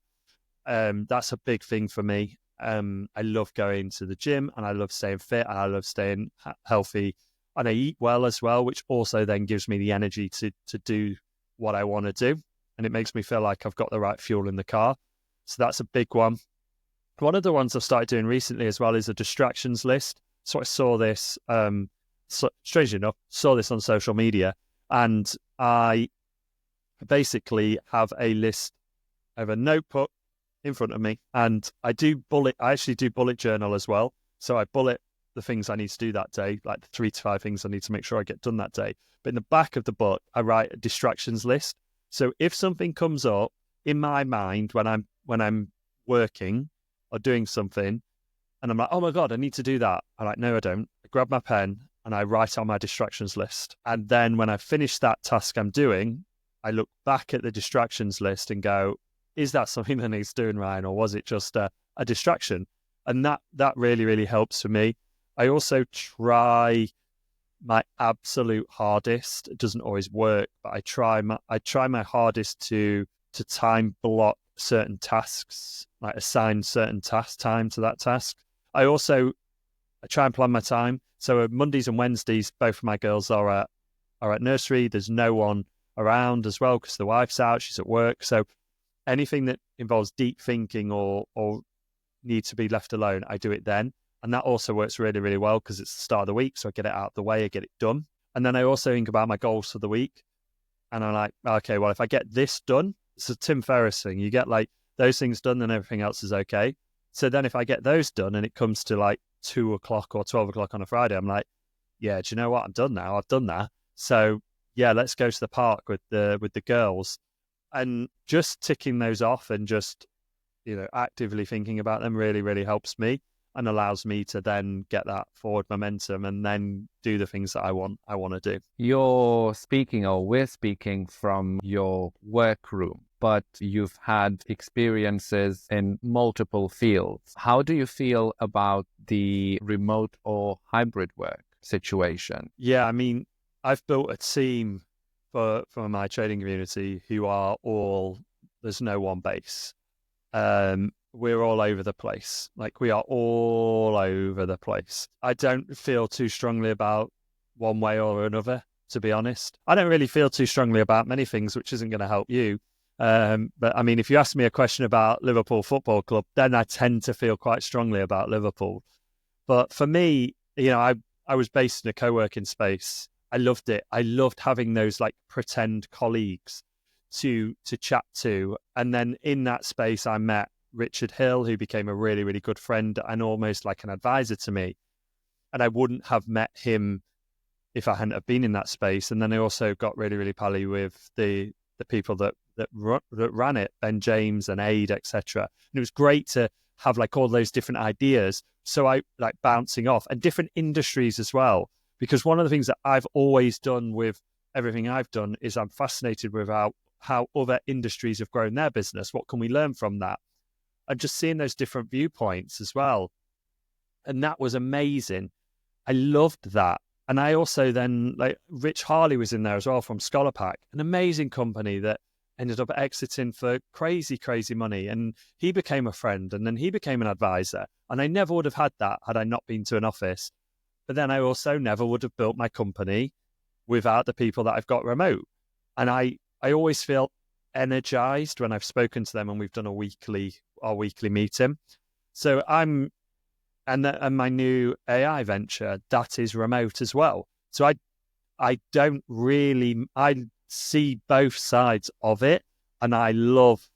That's a big thing for me. I love going to the gym, and I love staying fit, and I love staying healthy, and I eat well as well, which also then gives me the energy to do what I want to do, and it makes me feel like I've got the right fuel in the car. So that's a big one. One of the ones I've started doing recently as well is a distractions list. So I saw this, strangely enough, saw this on social media, and I basically have a list. I have a notebook in front of me, and I actually do bullet journal as well. So I bullet the things I need to do that day, like the 3 to 5 things I need to make sure I get done that day. But in the back of the book, I write a distractions list. So if something comes up in my mind when I'm working or doing something, and I'm like, oh my God, I need to do that. I'm like, no, I don't. I grab my pen and I write on my distractions list. And then when I finish that task I'm doing, I look back at the distractions list and go, is that something that needs doing, Ryan, or was it just a distraction? And that really, really helps for me. I also try my absolute hardest. It doesn't always work, but I try my hardest to time block certain tasks, like assign certain time to that task. I try and plan my time. So Mondays and Wednesdays, both of my girls are at nursery. There's no one around as well because the wife's out, she's at work. So anything that involves deep thinking or needs to be left alone, I do it then. And that also works really, really well because it's the start of the week. So I get it out of the way, I get it done. And then I also think about my goals for the week. And I'm like, okay, well, if I get this done, it's a Tim Ferriss thing. You get like those things done, then everything else is okay. So then if I get those done and it comes to like 2 o'clock or 12 o'clock on a Friday, I'm like, yeah, do you know what? I'm done now. I've done that. So yeah, let's go to the park with the girls. And just ticking those off and just, actively thinking about them really, really helps me and allows me to then get that forward momentum and then do the things that I want to do. We're speaking from your workroom, but you've had experiences in multiple fields. How do you feel about the remote or hybrid work situation? Yeah, I mean, I've built a team for my trading community who are there's no one base. We're all over the place. Like we are all over the place. I don't feel too strongly about one way or another, to be honest. I don't really feel too strongly about many things, which isn't going to help you. But I mean, if you ask me a question about Liverpool Football Club, then I tend to feel quite strongly about Liverpool. But for me, I was based in a co-working space. I loved it. I loved having those like pretend colleagues to chat to. And then in that space, I met Richard Hill, who became a really, really good friend and almost like an advisor to me. And I wouldn't have met him if I hadn't have been in that space. And then I also got really, really pally with the people that ran it, Ben James and Aid, etc. And it was great to have like all those different ideas. So I like bouncing off and different industries as well. Because one of the things that I've always done with everything I've done is I'm fascinated with how other industries have grown their business. What can we learn from that? And just seeing those different viewpoints as well. And that was amazing. I loved that. And I also then, like, Rich Harley was in there as well from Scholar Pack, an amazing company that ended up exiting for crazy, crazy money. And he became a friend and then he became an advisor. And I never would have had that had I not been to an office. But then I also never would have built my company without the people that I've got remote. And I always feel energized when I've spoken to them and we've done our weekly meeting. So and my new AI venture, that is remote as well. So I see both sides of it, and I love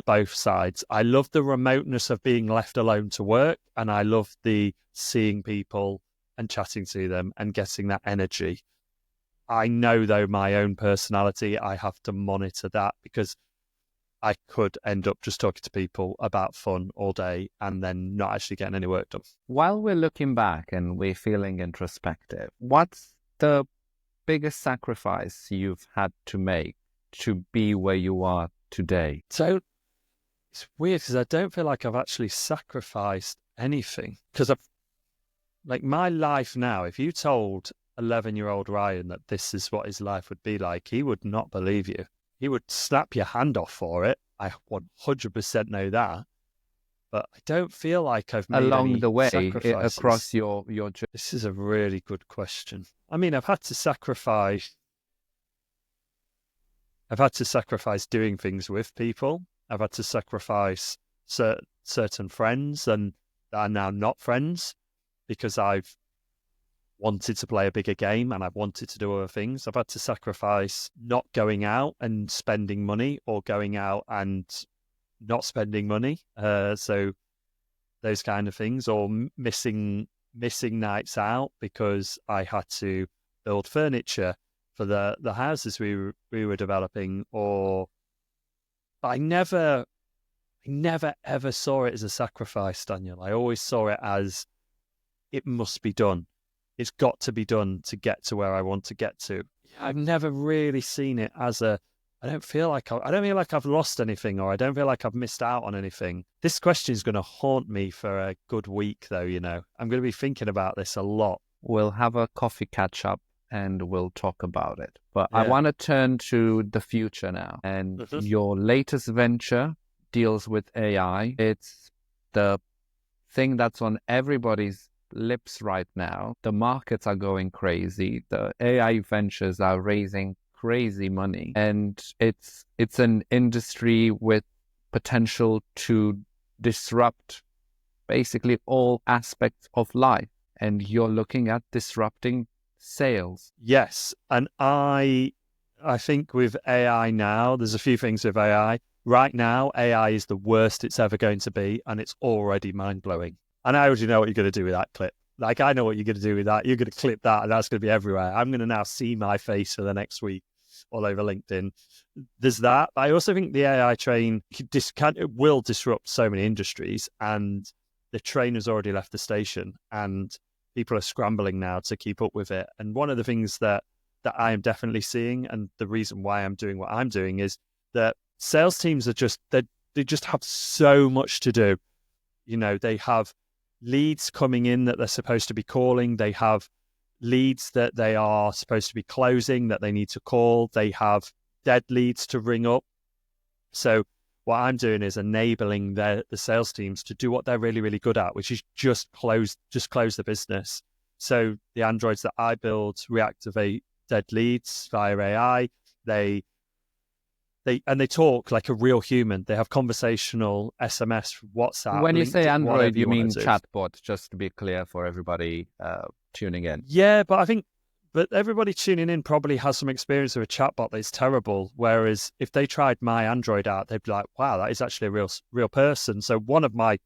both sides. I love the remoteness of being left alone to work, and I love the seeing people and chatting to them and getting that energy. I know, though, my own personality, I have to monitor that because I could end up just talking to people about fun all day and then not actually getting any work done. While we're looking back and we're feeling introspective, what's the biggest sacrifice you've had to make to be where you are today? So it's weird because I don't feel like I've actually sacrificed anything because my life now, if you told 11-year-old Ryan that this is what his life would be like, he would not believe you. He would snap your hand off for it. I 100% know that. But I don't feel like I've made along any the way sacrifices. Across your journey. This is a really good question. I mean, I've had to sacrifice doing things with people. I've had to sacrifice certain friends and are now not friends because I've wanted to play a bigger game and I've wanted to do other things. I've had to sacrifice not going out and spending money or going out and not spending money. So those kind of things, or missing nights out because I had to build furniture for the houses we were developing. Or I never ever saw it as a sacrifice, Daniel. I always saw it as it must be done. It's got to be done to get to where I want to get to. I've never really seen it as a, I don't feel like I've lost anything, or I don't feel like I've missed out on anything. This question is going to haunt me for a good week, though. I'm going to be thinking about this a lot. We'll have a coffee catch up and we'll talk about it. But I Yeah. want to turn to the future now. And your latest venture deals with AI. It's the thing that's on everybody's lips right now. The markets are going crazy. The AI ventures are raising crazy money, and it's an industry with potential to disrupt basically all aspects of life. And you're looking at disrupting sales. Yes, and I think with AI now, there's a few things with AI. Right now, AI is the worst it's ever going to be, and it's already mind-blowing. And I already know what you're going to do with that clip. Like, I know what you're going to do with that. You're going to clip that, and that's going to be everywhere. I'm going to now see my face for the next week all over LinkedIn. There's that. I also think the AI train will disrupt so many industries, and the train has already left the station, and people are scrambling now to keep up with it. And one of the things that I am definitely seeing, and the reason why I'm doing what I'm doing, is that sales teams are they just have so much to do. They have leads coming in that they're supposed to be calling. They have leads that they are supposed to be closing that they need to call. They have dead leads to ring up. So what I'm doing is enabling the sales teams to do what they're really, really good at, which is just close the business. So the androids that I build reactivate dead leads via AI. They talk like a real human. They have conversational SMS, WhatsApp. When you say LinkedIn, Android, you mean do. chatbot, just to be clear for everybody tuning in. Yeah, but everybody tuning in probably has some experience with a chatbot that's terrible. Whereas if they tried my Android out, they'd be like, wow, that is actually a real person. So one of my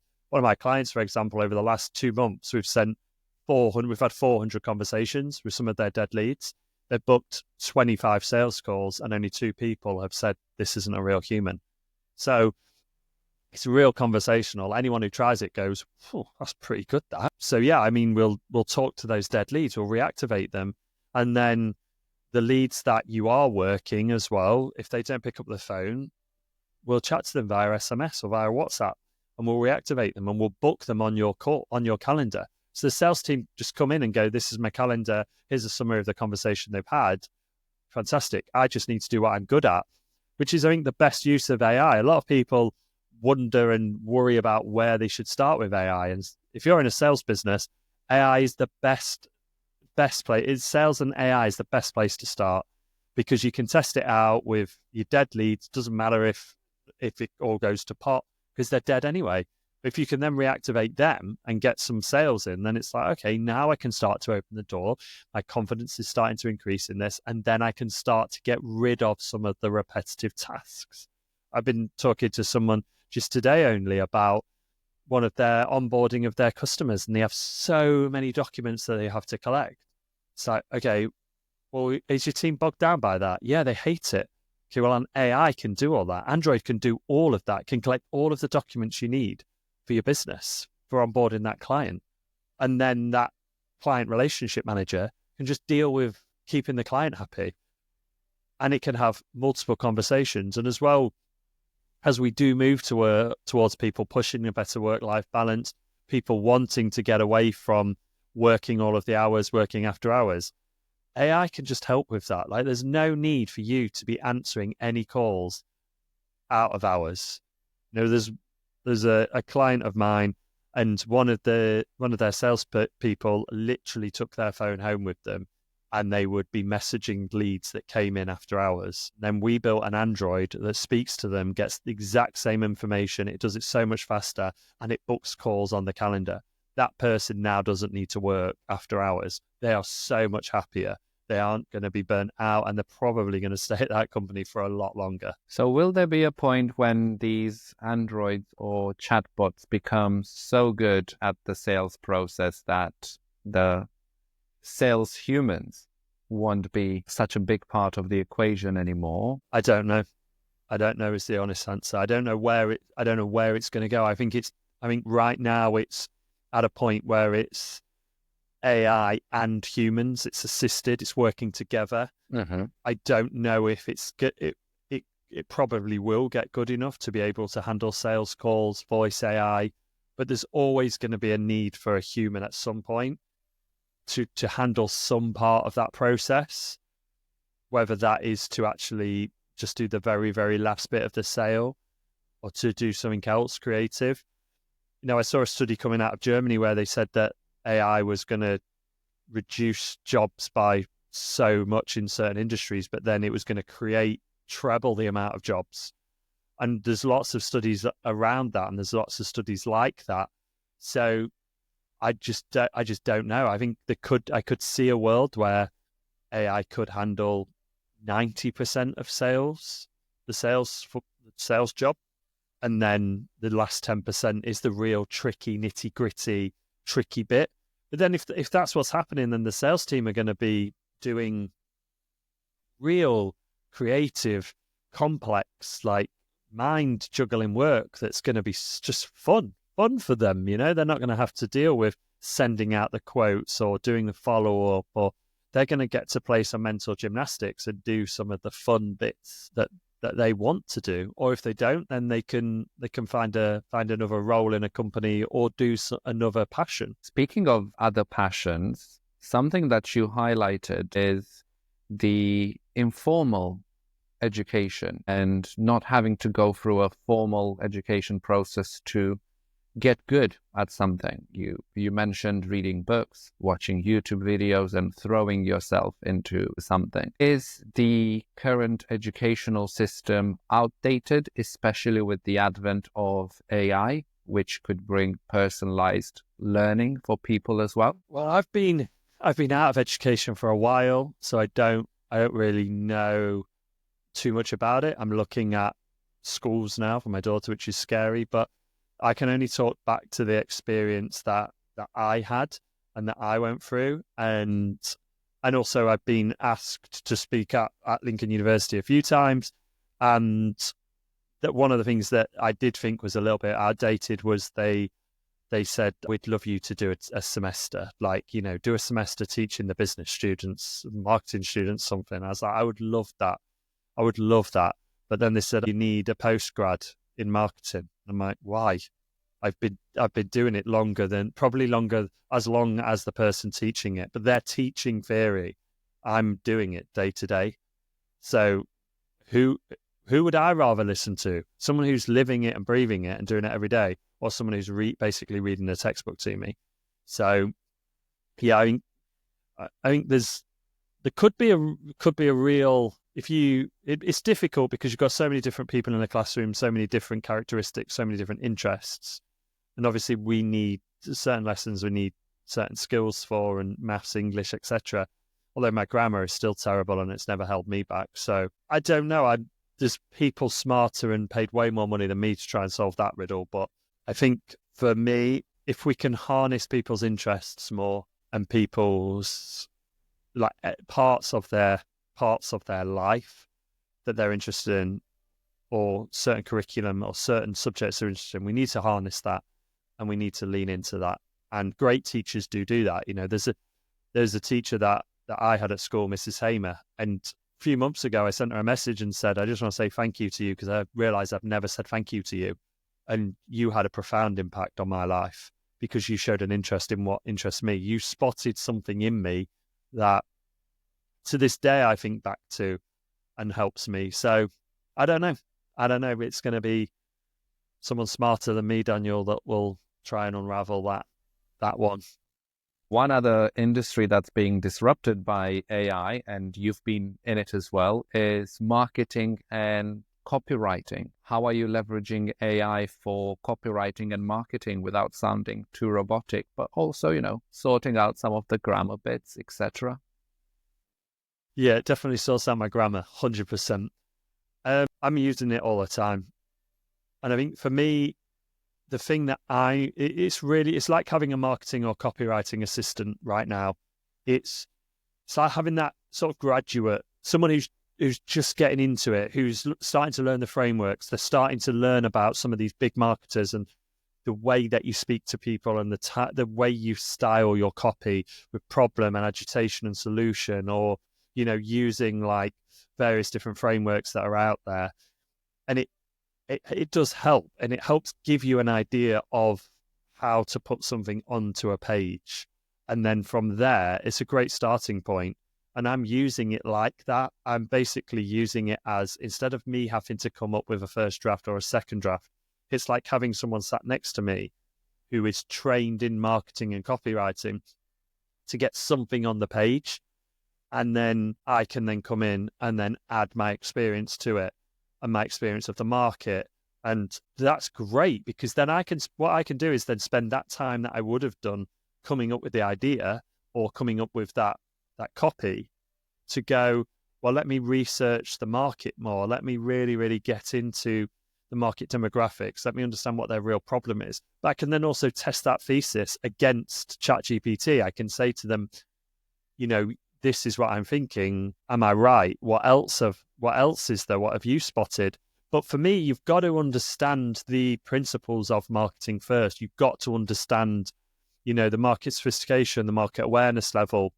clients, for example, over the last 2 months, we've had 400 conversations with some of their dead leads. They've booked 25 sales calls, and only 2 people have said this isn't a real human. So it's real conversational. Anyone who tries it goes, oh, that's pretty good, that. So yeah, I mean, we'll talk to those dead leads, we'll reactivate them. And then the leads that you are working as well, if they don't pick up the phone, we'll chat to them via SMS or via WhatsApp, and we'll reactivate them, and we'll book them on your calendar. So the sales team just come in and go, this is my calendar. Here's a summary of the conversation they've had. Fantastic. I just need to do what I'm good at, which is, I think, the best use of AI. A lot of people wonder and worry about where they should start with AI. And if you're in a sales business, AI is the best place. Sales and AI is the best place to start, because you can test it out with your dead leads. Doesn't matter if it all goes to pot, because they're dead anyway. If you can then reactivate them and get some sales in, then it's like, okay, now I can start to open the door. My confidence is starting to increase in this, and then I can start to get rid of some of the repetitive tasks. I've been talking to someone just today only about one of their onboarding of their customers, and they have so many documents that they have to collect. It's like, okay, well, is your team bogged down by that? Yeah, they hate it. Okay, well, an AI can do all that. Android can do all of that, can collect all of the documents you need for your business for onboarding that client. And then that client relationship manager can just deal with keeping the client happy. And it can have multiple conversations. And as well, as we do move towards people pushing a better work-life balance, people wanting to get away from working all of the hours, working after hours, AI can just help with that. Like, there's no need for you to be answering any calls out of hours. There's a client of mine, and one of their sales people literally took their phone home with them and they would be messaging leads that came in after hours. Then we built an Android that speaks to them, gets the exact same information. It does it so much faster, and it books calls on the calendar. That person now doesn't need to work after hours. They are so much happier. They aren't going to be burnt out, and they're probably going to stay at that company for a lot longer. So will there be a point when these androids or chatbots become so good at the sales process that the sales humans won't be such a big part of the equation anymore? I don't know. I don't know is the honest answer. I don't know where it's going to go. I think right now it's at a point where it's AI and humans. It's assisted. It's working together. Mm-hmm. I don't know if it's good. It probably will get good enough to be able to handle sales calls, voice AI, but there's always going to be a need for a human at some point to handle some part of that process, whether that is to actually just do the very, very last bit of the sale or to do something else creative. I saw a study coming out of Germany where they said that AI was going to reduce jobs by so much in certain industries, but then it was going to create treble the amount of jobs. And there's lots of studies around that, and there's lots of studies like that. So I just don't know. I think I could see a world where AI could handle 90% of the sales job, and then the last 10% is the real tricky, nitty gritty, tricky bit. But then if that's what's happening, then the sales team are going to be doing real creative, complex, like mind juggling work that's going to be just fun for them. They're not going to have to deal with sending out the quotes or doing the follow up, or they're going to get to play some mental gymnastics and do some of the fun bits that they want to do. Or if they don't, then they can find another role in a company or do another passion. Speaking of other passions, something that you highlighted is the informal education and not having to go through a formal education process to get good at something. You mentioned reading books, watching YouTube videos, and throwing yourself into something. Is the current educational system outdated, especially with the advent of AI, which could bring personalized learning for people as well? Well, I've been out of education for a while, so I don't really know too much about it. I'm looking at schools now for my daughter, which is scary, but I can only talk back to the experience that I had and that I went through. And also I've been asked to speak at Lincoln University a few times. And that one of the things that I did think was a little bit outdated was they said, we'd love you to do a semester, do a semester teaching the business students, marketing students, something. I was like, I would love that. But then they said, you need a postgrad in marketing. I'm like, why? I've been doing it as long as the person teaching it, but they're teaching theory. I'm doing it day to day. So who would I rather listen to? Someone who's living it and breathing it and doing it every day, or someone who's basically reading a textbook to me? So yeah, I think there could be a real, it's difficult because you've got so many different people in the classroom, so many different characteristics, so many different interests. And obviously we need certain lessons, we need certain skills for, and maths, English, etc. Although my grammar is still terrible and it's never held me back. So I don't know. There's people smarter and paid way more money than me to try and solve that riddle. But I think for me, if we can harness people's interests more and people's parts of their life that they're interested in, or certain curriculum or certain subjects they're interested in, we need to harness that and we need to lean into that. And great teachers do that. There's a teacher that I had at school, Mrs. Hamer, and a few months ago I sent her a message and said, I just want to say thank you to you because I realized I've never said thank you to you, and you had a profound impact on my life because you showed an interest in what interests me. You spotted something in me that to this day I think back to and helps me. So I don't know. It's going to be someone smarter than me, Daniel, that will try and unravel that one. One other industry that's being disrupted by AI, and you've been in it as well, is marketing and copywriting. How are you leveraging AI for copywriting and marketing without sounding too robotic, but also, sorting out some of the grammar bits, etc.? Yeah, it definitely sorts out my grammar, 100%. I'm using it all the time. And I think for me, the thing that it's like having a marketing or copywriting assistant right now. It's like having that sort of graduate, someone who's just getting into it, who's starting to learn the frameworks. They're starting to learn about some of these big marketers and the way that you speak to people and the way you style your copy with problem and agitation and solution, or using like various different frameworks that are out there. And it does help, and it helps give you an idea of how to put something onto a page. And then from there, it's a great starting point. And I'm using it like that. I'm basically using it as, instead of me having to come up with a first draft or a second draft, it's like having someone sat next to me who is trained in marketing and copywriting to get something on the page. And then I can then come in and then add my experience to it and my experience of the market. And that's great, because then what I can do is then spend that time that I would have done coming up with the idea or coming up with that copy to go, well, let me research the market more. Let me really, really get into the market demographics. Let me understand what their real problem is. But I can then also test that thesis against ChatGPT. I can say to them, this is what I'm thinking. Am I right? What else is there? What have you spotted? But for me, you've got to understand the principles of marketing first. You've got to understand, the market sophistication, the market awareness level,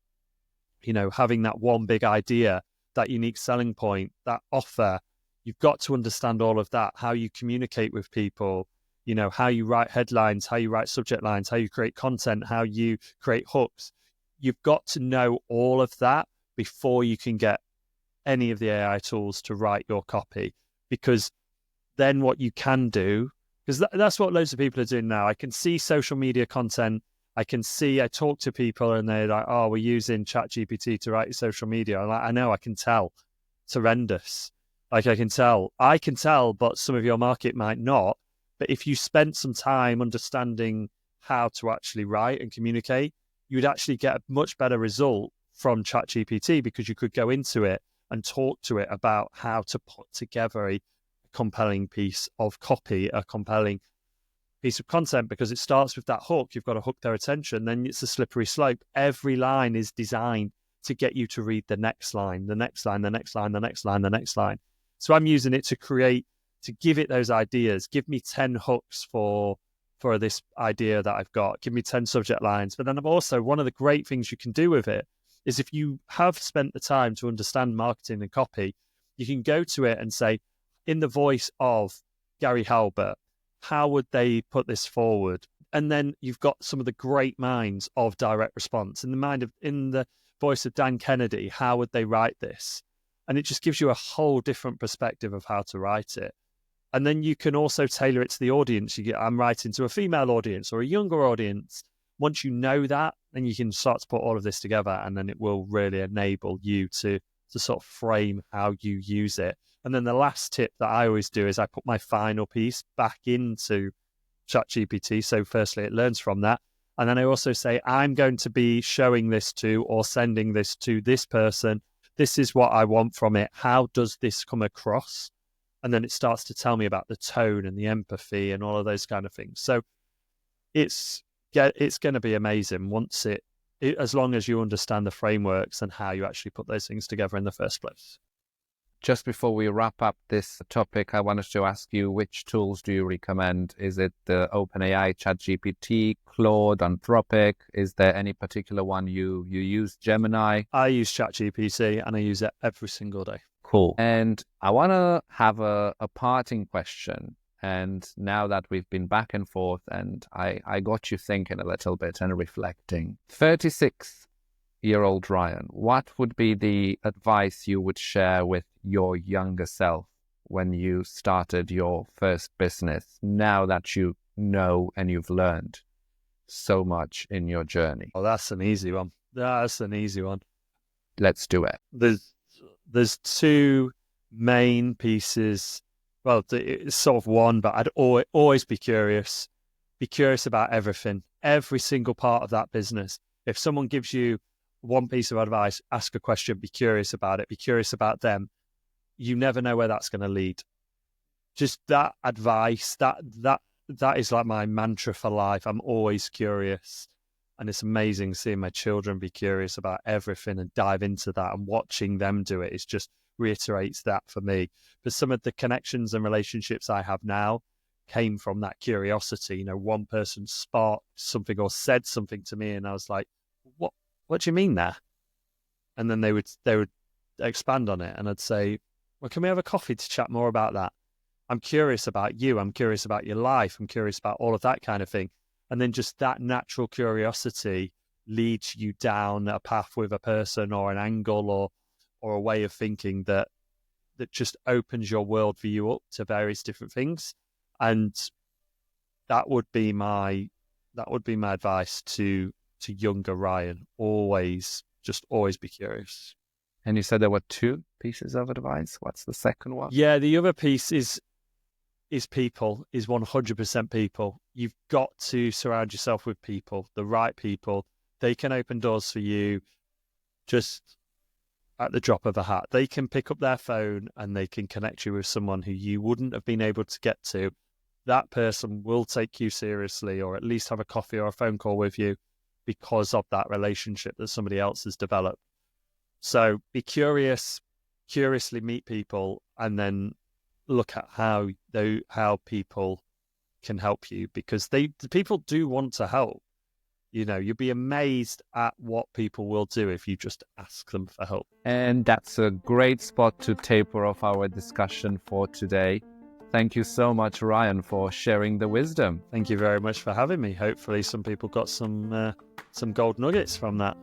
having that one big idea, that unique selling point, that offer. You've got to understand all of that, how you communicate with people, how you write headlines, how you write subject lines, how you create content, how you create hooks. You've got to know all of that before you can get any of the AI tools to write your copy, because then what you can do, because that's what loads of people are doing now. I can see social media content. I talk to people and they're like, oh, we're using ChatGPT to write your social media. I'm like, I know, I can tell. It's horrendous. Like I can tell, but some of your market might not. But if you spent some time understanding how to actually write and communicate, you would actually get a much better result from ChatGPT, because you could go into it and talk to it about how to put together a compelling piece of copy, a compelling piece of content, because it starts with that hook. You've got to hook their attention. Then it's a slippery slope. Every line is designed to get you to read the next line, the next line, the next line, the next line, the next line. So I'm using it to give it those ideas. Give me 10 hooks for this idea that I've got. Give me 10 subject lines. But then one of the great things you can do with it is, if you have spent the time to understand marketing and copy, you can go to it and say, in the voice of Gary Halbert, how would they put this forward? And then you've got some of the great minds of direct response. In the voice of Dan Kennedy, how would they write this? And it just gives you a whole different perspective of how to write it. And then you can also tailor it to the audience. I'm writing to a female audience or a younger audience. Once you know that, then you can start to put all of this together, and then it will really enable you to sort of frame how you use it. And then the last tip that I always do is I put my final piece back into ChatGPT. So firstly, it learns from that. And then I also say, I'm going to be showing this to or sending this to this person. This is what I want from it. How does this come across? And then it starts to tell me about the tone and the empathy and all of those kind of things. So it's going to be amazing once as long as you understand the frameworks and how you actually put those things together in the first place. Just before we wrap up this topic, I wanted to ask you, which tools do you recommend? Is it the OpenAI, ChatGPT, Claude, Anthropic? Is there any particular one you use? Gemini? I use ChatGPT and I use it every single day. Cool. And I want to have a parting question. And now that we've been back and forth, and I got you thinking a little bit and reflecting. 36-year-old Ryan, what would be the advice you would share with your younger self when you started your first business, now that you know and you've learned? so much in your journey? Oh, that's an easy one. That's an easy one. Let's do it. There's two main pieces. Well, it's sort of one, but I'd always be curious. Be curious about everything, every single part of that business. If someone gives you one piece of advice, ask a question, be curious about it, be curious about them. You never know where that's going to lead. Just that advice, that is like my mantra for life. I'm always curious. And it's amazing seeing my children be curious about everything and dive into that, and watching them do it. It just reiterates that for me. But some of the connections and relationships I have now came from that curiosity. You know, one person sparked something or said something to me, and I was like, what do you mean there? And then they would expand on it, and I'd say, well, can we have a coffee to chat more about that? I'm curious about you. I'm curious about your life. I'm curious about all of that kind of thing. And then just that natural curiosity leads you down a path with a person or an angle or a way of thinking that just opens your worldview up to various different things. And that would be my advice to younger Ryan. Always be curious. And you said there were two pieces of advice. What's the second one? Yeah, the other piece is people, is 100% people. You've got to surround yourself with people, the right people. They can open doors for you just at the drop of a hat. They can pick up their phone and they can connect you with someone who you wouldn't have been able to get to. That person will take you seriously, or at least have a coffee or a phone call with you, because of that relationship that somebody else has developed. So be curious, curiously meet people, and then look at how people can help you, because the people do want to help. You know, you'll be amazed at what people will do if you just ask them for help. And that's a great spot to taper off our discussion for today. Thank you so much, Ryan, for sharing the wisdom. Thank you very much for having me. Hopefully some people got some gold nuggets from that.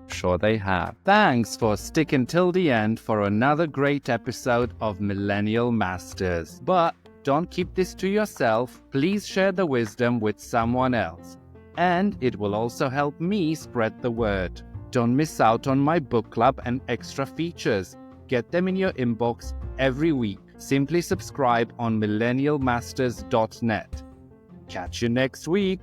Sure they have. Thanks for sticking till the end for another great episode of Millennial Masters. But don't keep this to yourself. Please share the wisdom with someone else. And it will also help me spread the word. Don't miss out on my book club and extra features. Get them in your inbox every week. Simply subscribe on millennialmasters.net. Catch you next week.